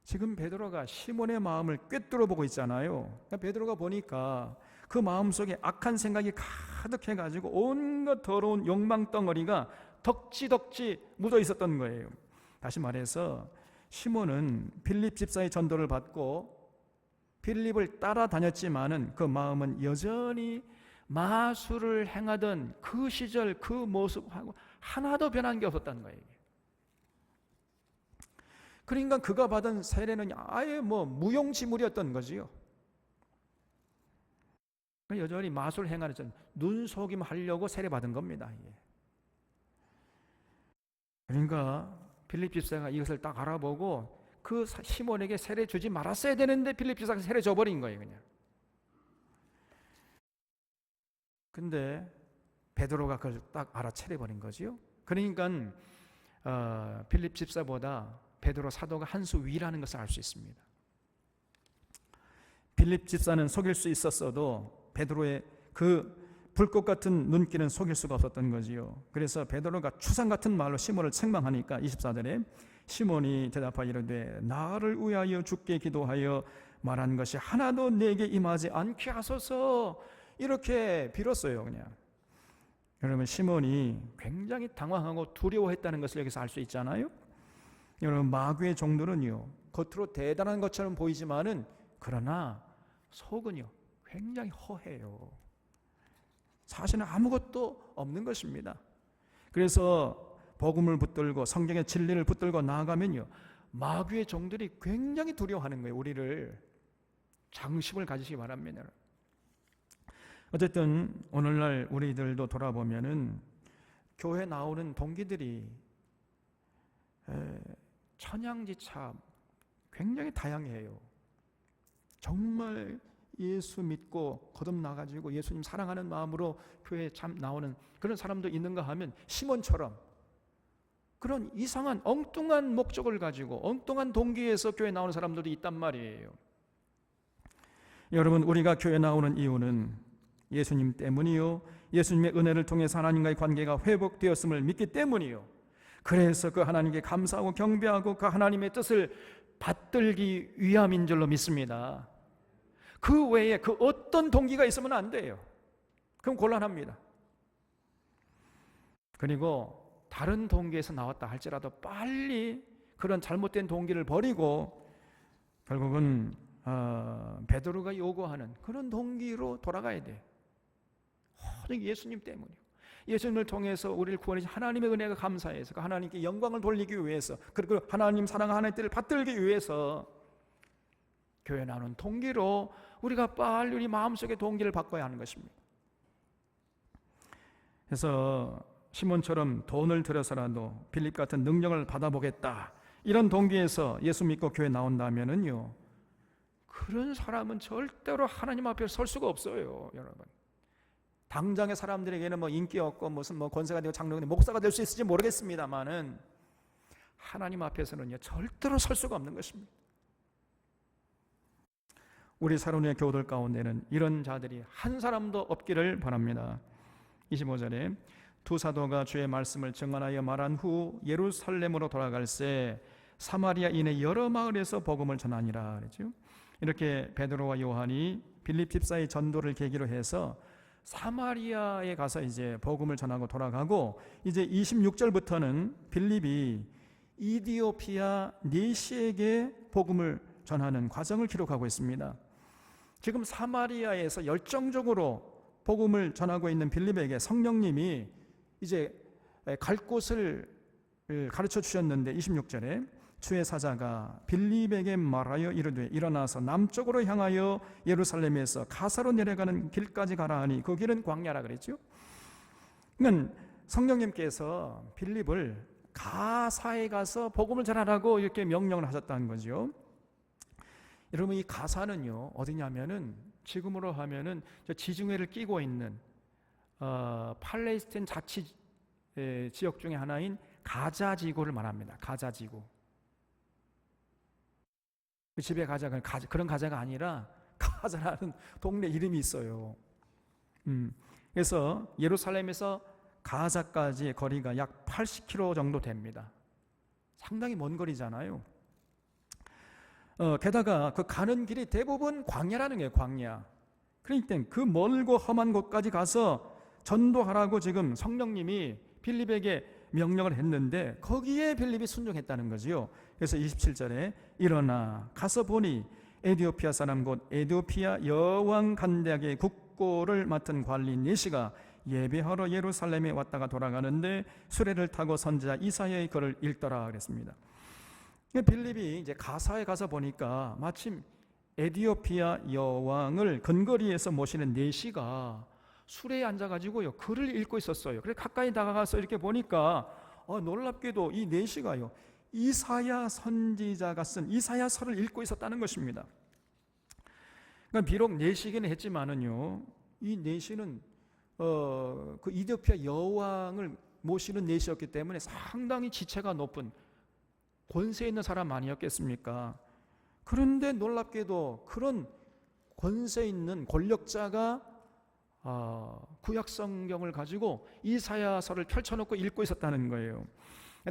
지금 베드로가 시몬의 마음을 꿰뚫어 보고 있잖아요. 그러니까 베드로가 보니까 그 마음속에 악한 생각이 가득해가지고 온갖 더러운 욕망 덩어리가 덕지덕지 묻어 있었던 거예요. 다시 말해서 시몬은 빌립 집사의 전도를 받고 빌립을 따라다녔지만은 그 마음은 여전히 마술을 행하던 그 시절 그 모습하고 하나도 변한 게 없었다는 거예요. 그러니까 그가 받은 세례는 아예 무용지물이었던 거지요. 여전히 마술 행하는 눈속임 하려고 세례 받은 겁니다. 그러니까 빌립 집사가 이것을 딱 알아보고 그 시몬에게 세례 주지 말았어야 되는데 빌립 집사가 세례 줘버린 거예요, 그냥. 근데 베드로가 그걸 딱 알아채려버린 거지요. 그러니까 빌립 집사보다 베드로 사도가 한 수 위라는 것을 알 수 있습니다. 빌립 집사는 속일 수 있었어도 베드로의 그 불꽃 같은 눈길은 속일 수가 없었던 거지요. 그래서 베드로가 추상 같은 말로 시몬을 책망하니까 24절에 시몬이 대답하여 이르되 나를 위하여 주께 기도하여 말한 것이 하나도 내게 임하지 않게 하소서. 이렇게 빌었어요. 그냥. 여러분, 시몬이 굉장히 당황하고 두려워했다는 것을 여기서 알 수 있잖아요. 여러분, 마귀의 종들은요, 겉으로 대단한 것처럼 보이지만은 그러나 속은요 굉장히 허해요. 사실은 아무것도 없는 것입니다. 그래서 복음을 붙들고 성경의 진리를 붙들고 나아가면요, 마귀의 종들이 굉장히 두려워하는 거예요. 우리를. 장심을 가지시기 바랍니다. 어쨌든 오늘날 우리들도 돌아보면은 교회 나오는 동기들이 천양지차 굉장히 다양해요. 정말 예수 믿고 거듭나가지고 예수님 사랑하는 마음으로 교회에 참 나오는 그런 사람도 있는가 하면 시몬처럼 그런 이상한 엉뚱한 목적을 가지고 엉뚱한 동기에서 교회 나오는 사람들도 있단 말이에요. 여러분, 우리가 교회 나오는 이유는 예수님 때문이요, 예수님의 은혜를 통해서 하나님과의 관계가 회복되었음을 믿기 때문이요, 그래서 그 하나님께 감사하고 경배하고 그 하나님의 뜻을 받들기 위함인 줄로 믿습니다. 그 외에 그 어떤 동기가 있으면 안 돼요. 그럼 곤란합니다. 그리고 다른 동기에서 나왔다 할지라도 빨리 그런 잘못된 동기를 버리고 결국은 베드로가 요구하는 그런 동기로 돌아가야 돼요. 오직 예수님 때문이요, 예수님을 통해서 우리를 구원하신 하나님의 은혜가 감사해서 그 하나님께 영광을 돌리기 위해서, 그리고 하나님 사랑하는 뜻을 받들기 위해서 교회 나오는 동기로 우리가 빨리 우리 마음속의 동기를 바꿔야 하는 것입니다. 그래서 시몬처럼 돈을 들여서라도 빌립 같은 능력을 받아보겠다, 이런 동기에서 예수 믿고 교회 나온다면은요, 그런 사람은 절대로 하나님 앞에 설 수가 없어요. 여러분, 당장의 사람들에게는 뭐 인기 없고 무슨 뭐 권세가 되고 장로가 되고 목사가 될 수 있을지 모르겠습니다만은 하나님 앞에서는요 절대로 설 수가 없는 것입니다. 우리 사랑의 교우들 가운데는 이런 자들이 한 사람도 없기를 바랍니다. 25절에 두 사도가 주의 말씀을 증언하여 말한 후 예루살렘으로 돌아갈새 사마리아인의 여러 마을에서 복음을 전하니라 그랬죠. 이렇게 베드로와 요한이 빌립 집사의 전도를 계기로 해서 사마리아에 가서 이제 복음을 전하고 돌아가고, 이제 26절부터는 빌립이 이디오피아 네시에게 복음을 전하는 과정을 기록하고 있습니다. 지금 사마리아에서 열정적으로 복음을 전하고 있는 빌립에게 성령님이 이제 갈 곳을 가르쳐 주셨는데 26절에 주의 사자가 빌립에게 말하여 이르되 일어나서 남쪽으로 향하여 예루살렘에서 가사로 내려가는 길까지 가라 하니 그 길은 광야라 그랬죠. 그러니까 성령님께서 빌립을 가사에 가서 복음을 전하라고 이렇게 명령을 하셨다는 거죠. 여러분, 이 가사는요 어디냐면은 지금으로 하면은 지중해를 끼고 있는 팔레스타인 자치 지역 중에 하나인 가자 지구를 말합니다. 가자 지구. 그 집에 가자가 그런 가자가 아니라 가자라는 동네 이름이 있어요. 그래서 예루살렘에서 가자까지의 거리가 약 80km 정도 됩니다. 상당히 먼 거리잖아요. 게다가 그 가는 길이 대부분 광야라는 거예요. 광야. 그러니까 그 멀고 험한 곳까지 가서 전도하라고 지금 성령님이 빌립에게 명령을 했는데 거기에 빌립이 순종했다는 거지요. 그래서 27절에 일어나 가서 보니 에디오피아 사람 곧 에디오피아 여왕 간대학의 국고를 맡은 관리 네시가 예배하러 예루살렘에 왔다가 돌아가는데 수레를 타고 선지자 이사야의 글을 읽더라 그랬습니다. 빌립이 이제 가사에 가서 보니까 마침 에디오피아 여왕을 근거리에서 모시는 네시가 수레에 앉아가지고요 글을 읽고 있었어요. 그래서 가까이 다가가서 이렇게 보니까 놀랍게도 이 네시가요 이사야 선지자가 쓴 이사야서를 읽고 있었다는 것입니다. 그러니까 비록 네시기는 했지만은요 이 네시는 그 이디오피아 여왕을 모시는 네시였기 때문에 상당히 지체가 높은 권세 있는 사람 아니었겠습니까? 그런데 놀랍게도 그런 권세 있는 권력자가 구약 성경을 가지고 이사야서를 펼쳐놓고 읽고 있었다는 거예요.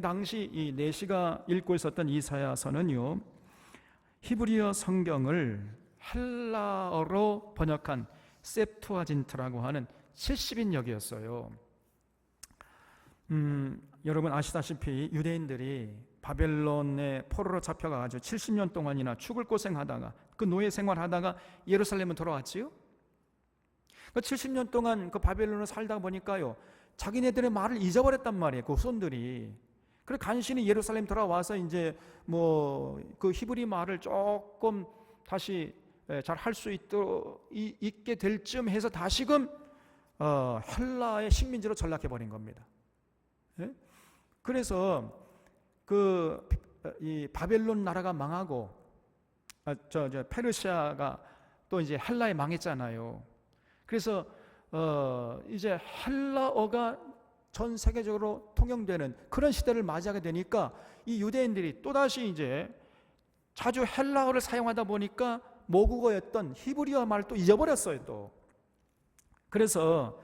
당시 이 네시가 읽고 있었던 이사야서는요 히브리어 성경을 헬라어로 번역한 셉투아진트라고 하는 70인역이었어요. 여러분 아시다시피 유대인들이 바벨론의 포로로 잡혀가지고 70년 동안이나 죽을 고생하다가 그 노예 생활하다가 예루살렘에 돌아왔지요. 그 70년 동안 그 바벨론을 살다 보니까요, 자기네들의 말을 잊어버렸단 말이에요. 그 후손들이. 그래 간신히 예루살렘 돌아와서 이제 뭐 그 히브리 말을 조금 다시 잘 할 수 있게 될 쯤 해서 다시금 헬라의 식민지로 전락해 버린 겁니다. 예? 그래서 이 바벨론 나라가 망하고 페르시아가 또 이제 헬라에 망했잖아요. 그래서 이제 헬라어가 전 세계적으로 통용되는 그런 시대를 맞이하게 되니까 이 유대인들이 또다시 이제 자주 헬라어를 사용하다 보니까 모국어였던 히브리어 말을 또 잊어버렸어요. 또 그래서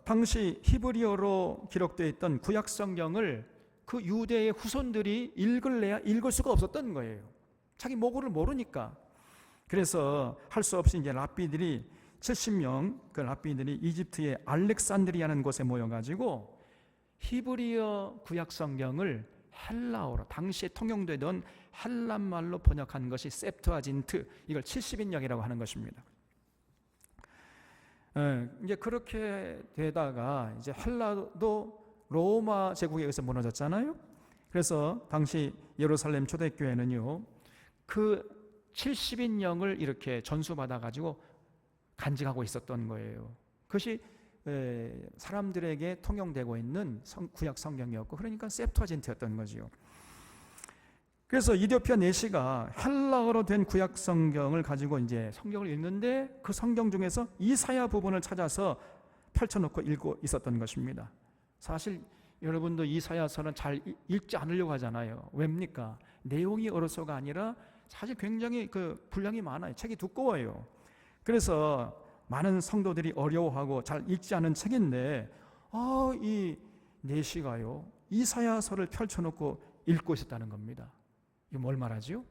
당시 히브리어로 기록되어 있던 구약 성경을 그 유대의 후손들이 읽을래야 읽을 수가 없었던 거예요. 자기 모국어를 모르니까. 그래서 할 수 없이 이제 랍비들이 70명 그 랍비들이 이집트의 알렉산드리아라는 곳에 모여가지고 히브리어 구약 성경을 헬라어로 당시에 통용되던 헬란말로 번역한 것이 셉투아진트, 이걸 70인역이라고 하는 것입니다. 이제 그렇게 되다가 이제 헬라도 로마 제국에 의해서 무너졌잖아요. 그래서 당시 예루살렘 초대교회는요, 그 70인역을 이렇게 전수받아 가지고 간직하고 있었던 거예요. 그것이 사람들에게 통용되고 있는 구약 성경이었고, 그러니까 셉투아진트였던 거지요. 그래서 이디오피아 내시가 헬라어로 된 구약 성경을 가지고 이제 성경을 읽는데 그 성경 중에서 이사야 부분을 찾아서 펼쳐놓고 읽고 있었던 것입니다. 사실 여러분도 이사야서는 잘 읽지 않으려고 하잖아요. 왜입니까? 내용이 어려서가 아니라 사실 굉장히 그 분량이 많아요. 책이 두꺼워요. 그래서 많은 성도들이 어려워하고 잘 읽지 않은 책인데 이 내시가요 이사야서를 펼쳐놓고 읽고 있었다는 겁니다. 이게 뭘 말하죠?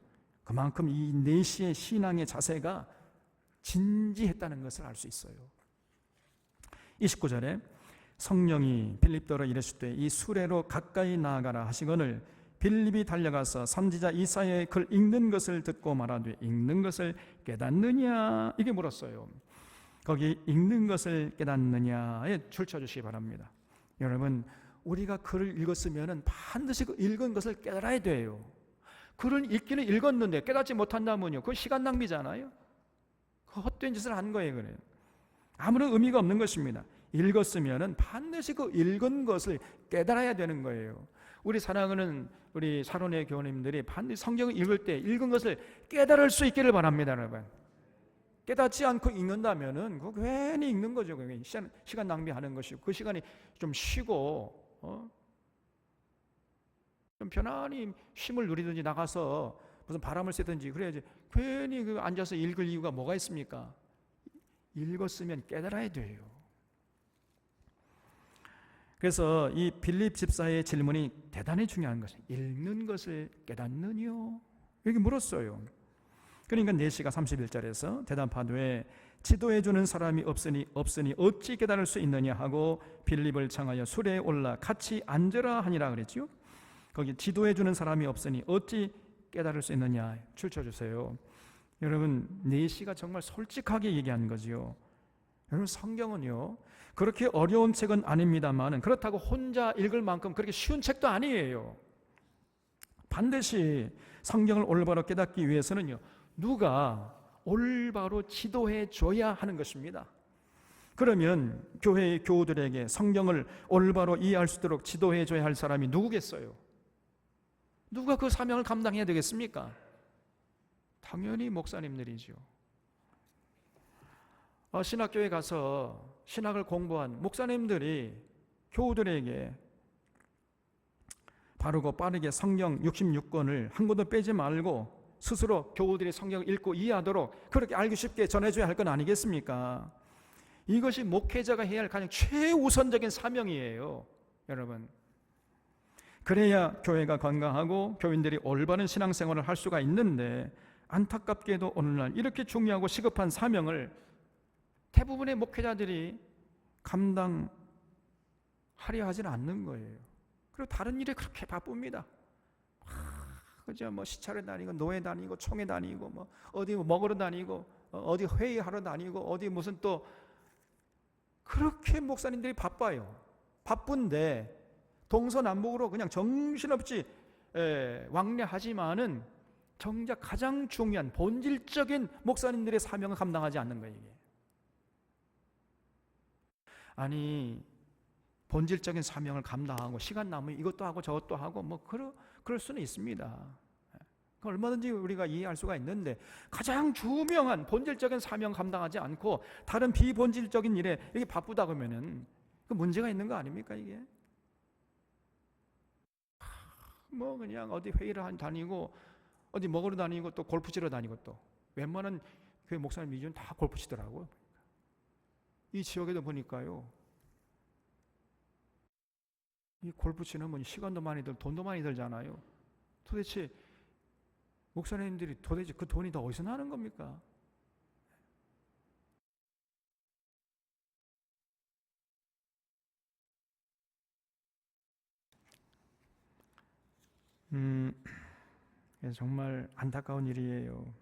그만큼 이 내시의 신앙의 자세가 진지했다는 것을 알 수 있어요. 29절에 성령이 빌립더로 이르실 때 이 수레로 가까이 나아가라 하시거늘 빌립이 달려가서 선지자 이사야의 글 읽는 것을 듣고 말하되 읽는 것을 깨닫느냐 이게 물었어요. 거기 읽는 것을 깨닫느냐에 줄쳐 주시기 바랍니다. 여러분 우리가 글을 읽었으면 반드시 그 읽은 것을 깨달아야 돼요. 글을 읽기는 읽었는데 깨닫지 못한다면요 그건 시간 낭비잖아요. 그 헛된 짓을 한 거예요. 그래요. 아무런 의미가 없는 것입니다. 읽었으면 반드시 그 읽은 것을 깨달아야 되는 거예요. 우리 사랑하는 우리 사론의 교우님들이 반드시 성경을 읽을 때 읽은 것을 깨달을 수 있기를 바랍니다. 여러분 깨닫지 않고 읽는다면은 그거 괜히 읽는 거죠. 시간 낭비하는 것이고 그 시간이 좀 쉬고 좀 편안히 쉼을 누리든지 나가서 무슨 바람을 쐬든지 그래야지 괜히 그 앉아서 읽을 이유가 뭐가 있습니까? 읽었으면 깨달아야 돼요. 그래서 이 빌립 집사의 질문이 대단히 중요한 것이에요. 읽는 것을 깨닫느뇨? 이렇게 물었어요. 그러니까 내시가 31절에서 대답하되 지도해 주는 사람이 없으니 어찌 깨달을 수 있느냐 하고 빌립을 청하여 수레에 올라 같이 앉으라 하니라 그랬지요. 거기 지도해 주는 사람이 없으니 어찌 깨달을 수 있느냐 줄쳐 주세요. 여러분 내시가 정말 솔직하게 얘기한 거지요. 여러분 성경은요 그렇게 어려운 책은 아닙니다만 그렇다고 혼자 읽을 만큼 그렇게 쉬운 책도 아니에요. 반드시 성경을 올바로 깨닫기 위해서는요 누가 올바로 지도해 줘야 하는 것입니다. 그러면 교회의 교우들에게 성경을 올바로 이해할 수 있도록 지도해 줘야 할 사람이 누구겠어요? 누가 그 사명을 감당해야 되겠습니까? 당연히 목사님들이죠. 신학교에 가서 신학을 공부한 목사님들이 교우들에게 바르고 빠르게 성경 66권을 한 권도 빼지 말고 스스로 교우들이 성경을 읽고 이해하도록 그렇게 알기 쉽게 전해줘야 할 건 아니겠습니까? 이것이 목회자가 해야 할 가장 최우선적인 사명이에요. 여러분 그래야 교회가 건강하고 교인들이 올바른 신앙생활을 할 수가 있는데 안타깝게도 오늘날 이렇게 중요하고 시급한 사명을 대부분의 목회자들이 감당하려 하지는 않는 거예요. 그리고 다른 일에 그렇게 바쁩니다. 그죠? 뭐 시찰에 다니고 노예 다니고 총회 다니고 뭐 어디 먹으러 다니고 어디 회의하러 다니고 어디 무슨 또 그렇게 목사님들이 바빠요. 바쁜데 동서남북으로 그냥 정신없이 왕래하지만은 정작 가장 중요한 본질적인 목사님들의 사명을 감당하지 않는 거예요. 이게. 아니 본질적인 사명을 감당하고 시간 남으면 이것도 하고 저것도 하고 뭐 그럴 수는 있습니다. 얼마든지 우리가 이해할 수가 있는데 가장 중요한 본질적인 사명 감당하지 않고 다른 비본질적인 일에 이렇게 바쁘다 그러면은 그 문제가 있는 거 아닙니까 이게? 뭐 그냥 어디 회의를 다니고 어디 먹으러 다니고 또 골프 치러 다니고 또 웬만한 교회 목사님 위주는 다 골프 치더라고요. 이 지역에도 보니까요. 이 골프 치는 분 시간도 많이 들고 돈도 많이 들잖아요. 도대체 목사님들이 도대체 그 돈이 다 어디서 나는 겁니까? 정말 안타까운 일이에요.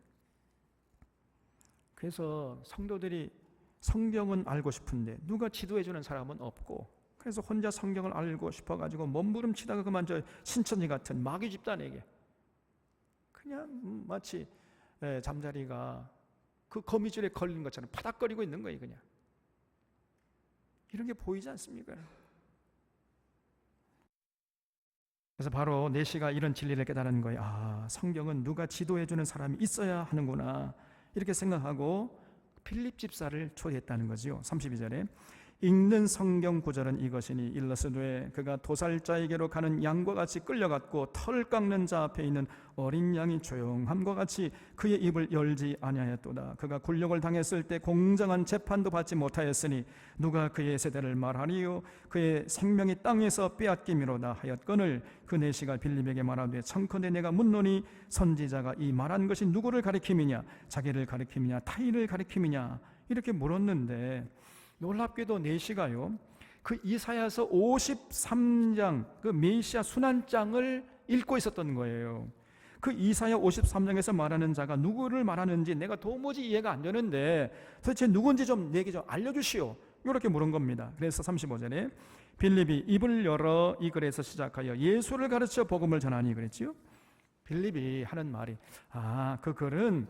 그래서 성도들이 성경은 알고 싶은데 누가 지도해주는 사람은 없고 그래서 혼자 성경을 알고 싶어가지고 몸부림치다가 그만 저 신천지 같은 마귀 집단에게 그냥 마치 잠자리가 그 거미줄에 걸린 것처럼 파닥거리고 있는 거예요. 그냥 이런 게 보이지 않습니까? 그래서 바로 내시가 이런 진리를 깨달은 거예요. 아, 성경은 누가 지도해주는 사람이 있어야 하는구나 이렇게 생각하고 필립 집사를 초대했다는 거지요. 32절에 읽는 성경 구절은 이것이니 일러스되 그가 도살자에게로 가는 양과 같이 끌려갔고 털 깎는 자 앞에 있는 어린 양이 조용함과 같이 그의 입을 열지 아니하였도다. 그가 굴욕을 당했을 때 공정한 재판도 받지 못하였으니 누가 그의 세대를 말하리요. 그의 생명이 땅에서 빼앗김이로다 하였거늘 그 내시가 빌립에게 말하되 청컨대 내가 묻노니 선지자가 이 말한 것이 누구를 가리킴이냐 자기를 가리킴이냐 타인을 가리킴이냐 이렇게 물었는데 놀랍게도 내시가요 그 이사야서 53장 그 메시아 순환장을 읽고 있었던 거예요. 그 이사야 53장에서 말하는 자가 누구를 말하는지 내가 도무지 이해가 안 되는데 도대체 누군지 좀 내게 좀 알려주시오 이렇게 물은 겁니다. 그래서 35절에 빌립이 입을 열어 이 글에서 시작하여 예수를 가르쳐 복음을 전하니 그랬지요. 빌립이 하는 말이 그 글은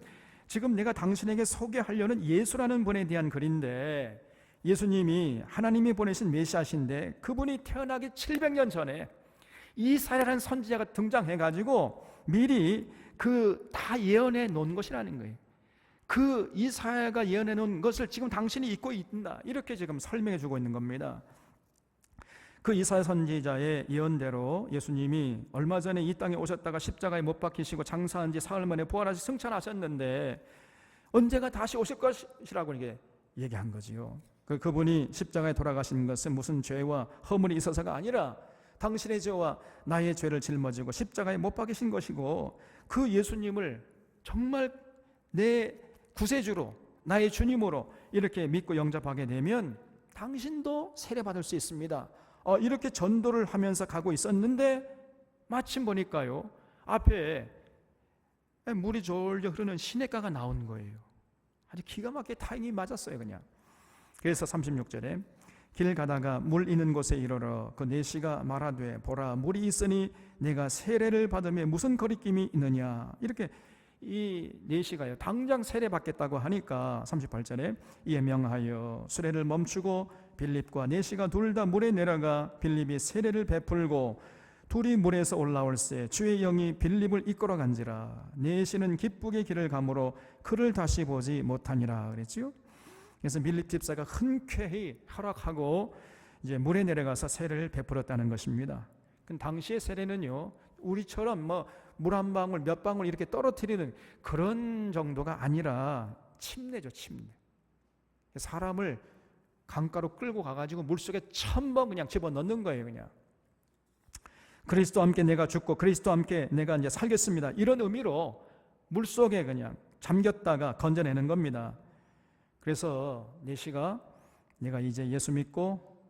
지금 내가 당신에게 소개하려는 예수라는 분에 대한 글인데 예수님이 하나님이 보내신 메시아신데 그분이 태어나기 700년 전에 이사야라는 선지자가 등장해가지고 미리 그 다 예언해 놓은 것이라는 거예요. 그 이사야가 예언해 놓은 것을 지금 당신이 잊고 있다 이렇게 지금 설명해 주고 있는 겁니다. 그 이사야 선지자의 예언대로 예수님이 얼마 전에 이 땅에 오셨다가 십자가에 못 박히시고 장사한 지 사흘 만에 부활하시 승천하셨는데 언제가 다시 오실 것이라고 이렇게 얘기한 거지요. 그분이 십자가에 돌아가신 것은 무슨 죄와 허물이 있어서가 아니라 당신의 죄와 나의 죄를 짊어지고 십자가에 못 박히신 것이고 그 예수님을 정말 내 구세주로 나의 주님으로 이렇게 믿고 영접하게 되면 당신도 세례받을 수 있습니다. 이렇게 전도를 하면서 가고 있었는데 마침 보니까요 앞에 물이 졸졸 흐르는 시냇가가 나온 거예요. 아주 기가 막히게 타이밍이 맞았어요. 그냥. 그래서 36절에 길 가다가 물 있는 곳에 이르러 그 내시가 말하되 보라 물이 있으니 내가 세례를 받음에 무슨 거리낌이 있느냐 이렇게 이 내시가요 당장 세례 받겠다고 하니까 38절에 이에 명하여 수레를 멈추고 빌립과 내시가 둘 다 물에 내려가 빌립이 세례를 베풀고 둘이 물에서 올라올새 주의 영이 빌립을 이끌어 간지라 내시는 기쁘게 길을 가므로 그를 다시 보지 못하니라 그랬지요. 그래서 빌립 집사가 흔쾌히 허락하고 이제 물에 내려가서 세례를 베풀었다는 것입니다. 그 당시의 세례는요, 우리처럼 뭐 물 한 방울 몇 방울 이렇게 떨어뜨리는 그런 정도가 아니라 침례죠, 침례. 사람을 강가로 끌고 가가지고 물 속에 1000번 그냥 집어 넣는 거예요, 그냥. 그리스도와 함께 내가 죽고 그리스도와 함께 내가 이제 살겠습니다. 이런 의미로 물 속에 그냥 잠겼다가 건져내는 겁니다. 그래서 내시가 내가 이제 예수 믿고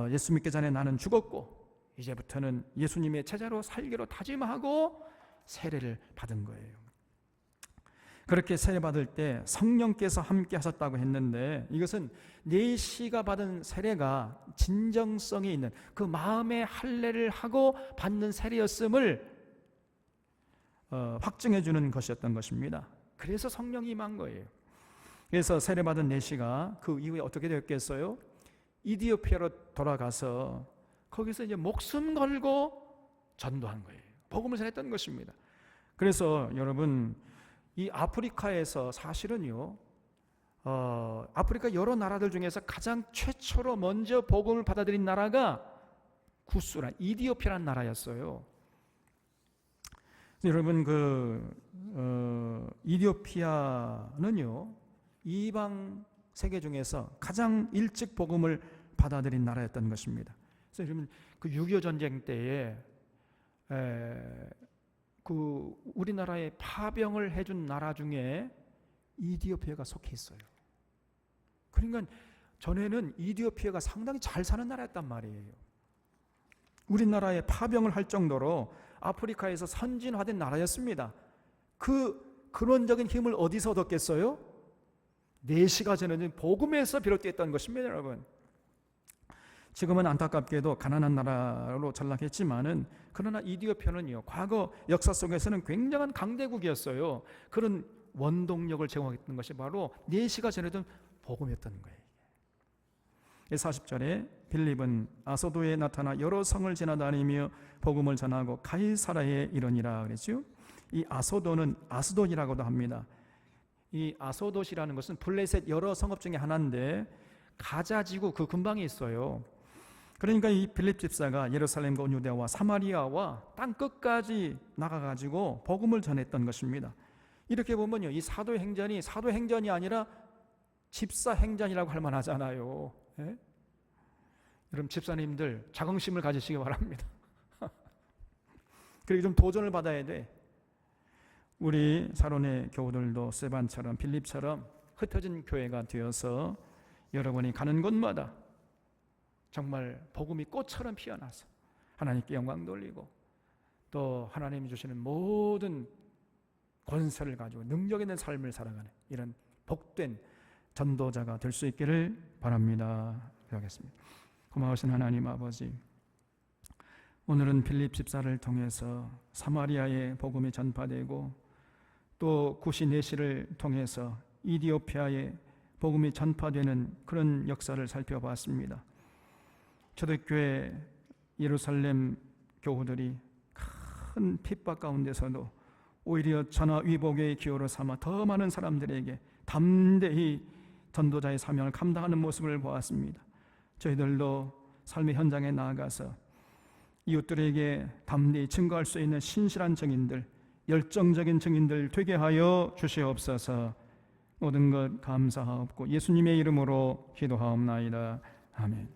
예수 믿기 전에 나는 죽었고 이제부터는 예수님의 제자로 살기로 다짐하고 세례를 받은 거예요. 그렇게 세례받을 때 성령께서 함께 하셨다고 했는데 이것은 내시가 받은 세례가 진정성이 있는 그 마음의 할례를 하고 받는 세례였음을 확증해 주는 것이었던 것입니다. 그래서 성령이 임한 거예요. 그래서 세례받은 내시가 그 이후에 어떻게 되었겠어요? 이디오피아로 돌아가서 거기서 이제 목숨 걸고 전도한 거예요. 복음을 전했던 것입니다. 그래서 여러분 이 아프리카에서 사실은요 아프리카 여러 나라들 중에서 가장 최초로 먼저 복음을 받아들인 나라가 구스란 이디오피아라는 나라였어요. 여러분 이디오피아는요 이방 세계 중에서 가장 일찍 복음을 받아들인 나라였던 것입니다. 그래서 여러분 그 6.25 전쟁 때에 그 우리나라에 파병을 해준 나라 중에 이디오피아가 속해 있어요. 그러니까 전에는 이디오피아가 상당히 잘 사는 나라였단 말이에요. 우리나라에 파병을 할 정도로 아프리카에서 선진화된 나라였습니다. 그 근원적인 힘을 어디서 얻었겠어요? 내시가 전해진 복음에서 비롯됐던 것입니다, 여러분. 지금은 안타깝게도 가난한 나라로 전락했지만은 그러나 이디오피아는요 과거 역사 속에서는 굉장한 강대국이었어요. 그런 원동력을 제공했던 것이 바로 내시가 전해준 복음이었던 거예요. 40절에 빌립은 아소도에 나타나 여러 성을 지나다니며 복음을 전하고 가이사라에 이르니라 그랬죠. 이 아소도는 아스돗이라고도 합니다. 이 아소돗이라는 것은 블레셋 여러 성읍 중에 하나인데 가자지구 그 근방에 있어요. 그러니까 이 빌립 집사가 예루살렘과 온 유대와 사마리아와 땅 끝까지 나가가지고 복음을 전했던 것입니다. 이렇게 보면요 이 사도행전이 아니라 집사행전이라고 할 만하잖아요. 예? 여러분 집사님들 자긍심을 가지시기 바랍니다. 그리고 좀 도전을 받아야 돼. 우리 사론의 교우들도 스데반처럼 빌립처럼 흩어진 교회가 되어서 여러분이 가는 곳마다 정말 복음이 꽃처럼 피어나서 하나님께 영광 돌리고 또 하나님이 주시는 모든 권세를 가지고 능력 있는 삶을 살아가는 이런 복된 전도자가 될 수 있기를 바랍니다. 기도하겠습니다. 고마우신 하나님 아버지, 오늘은 빌립 집사를 통해서 사마리아의 복음이 전파되고 또 구시 내시를 통해서 이디오피아의 복음이 전파되는 그런 역사를 살펴봤습니다. 초대교회 예루살렘 교우들이 큰 핍박 가운데서도 오히려 전화위복의 기호로 삼아 더 많은 사람들에게 담대히 전도자의 사명을 감당하는 모습을 보았습니다. 저희들도 삶의 현장에 나아가서 이웃들에게 담대히 증거할 수 있는 신실한 증인들, 열정적인 증인들 되게 하여 주시옵소서. 모든 것 감사하옵고 예수님의 이름으로 기도하옵나이다. 아멘.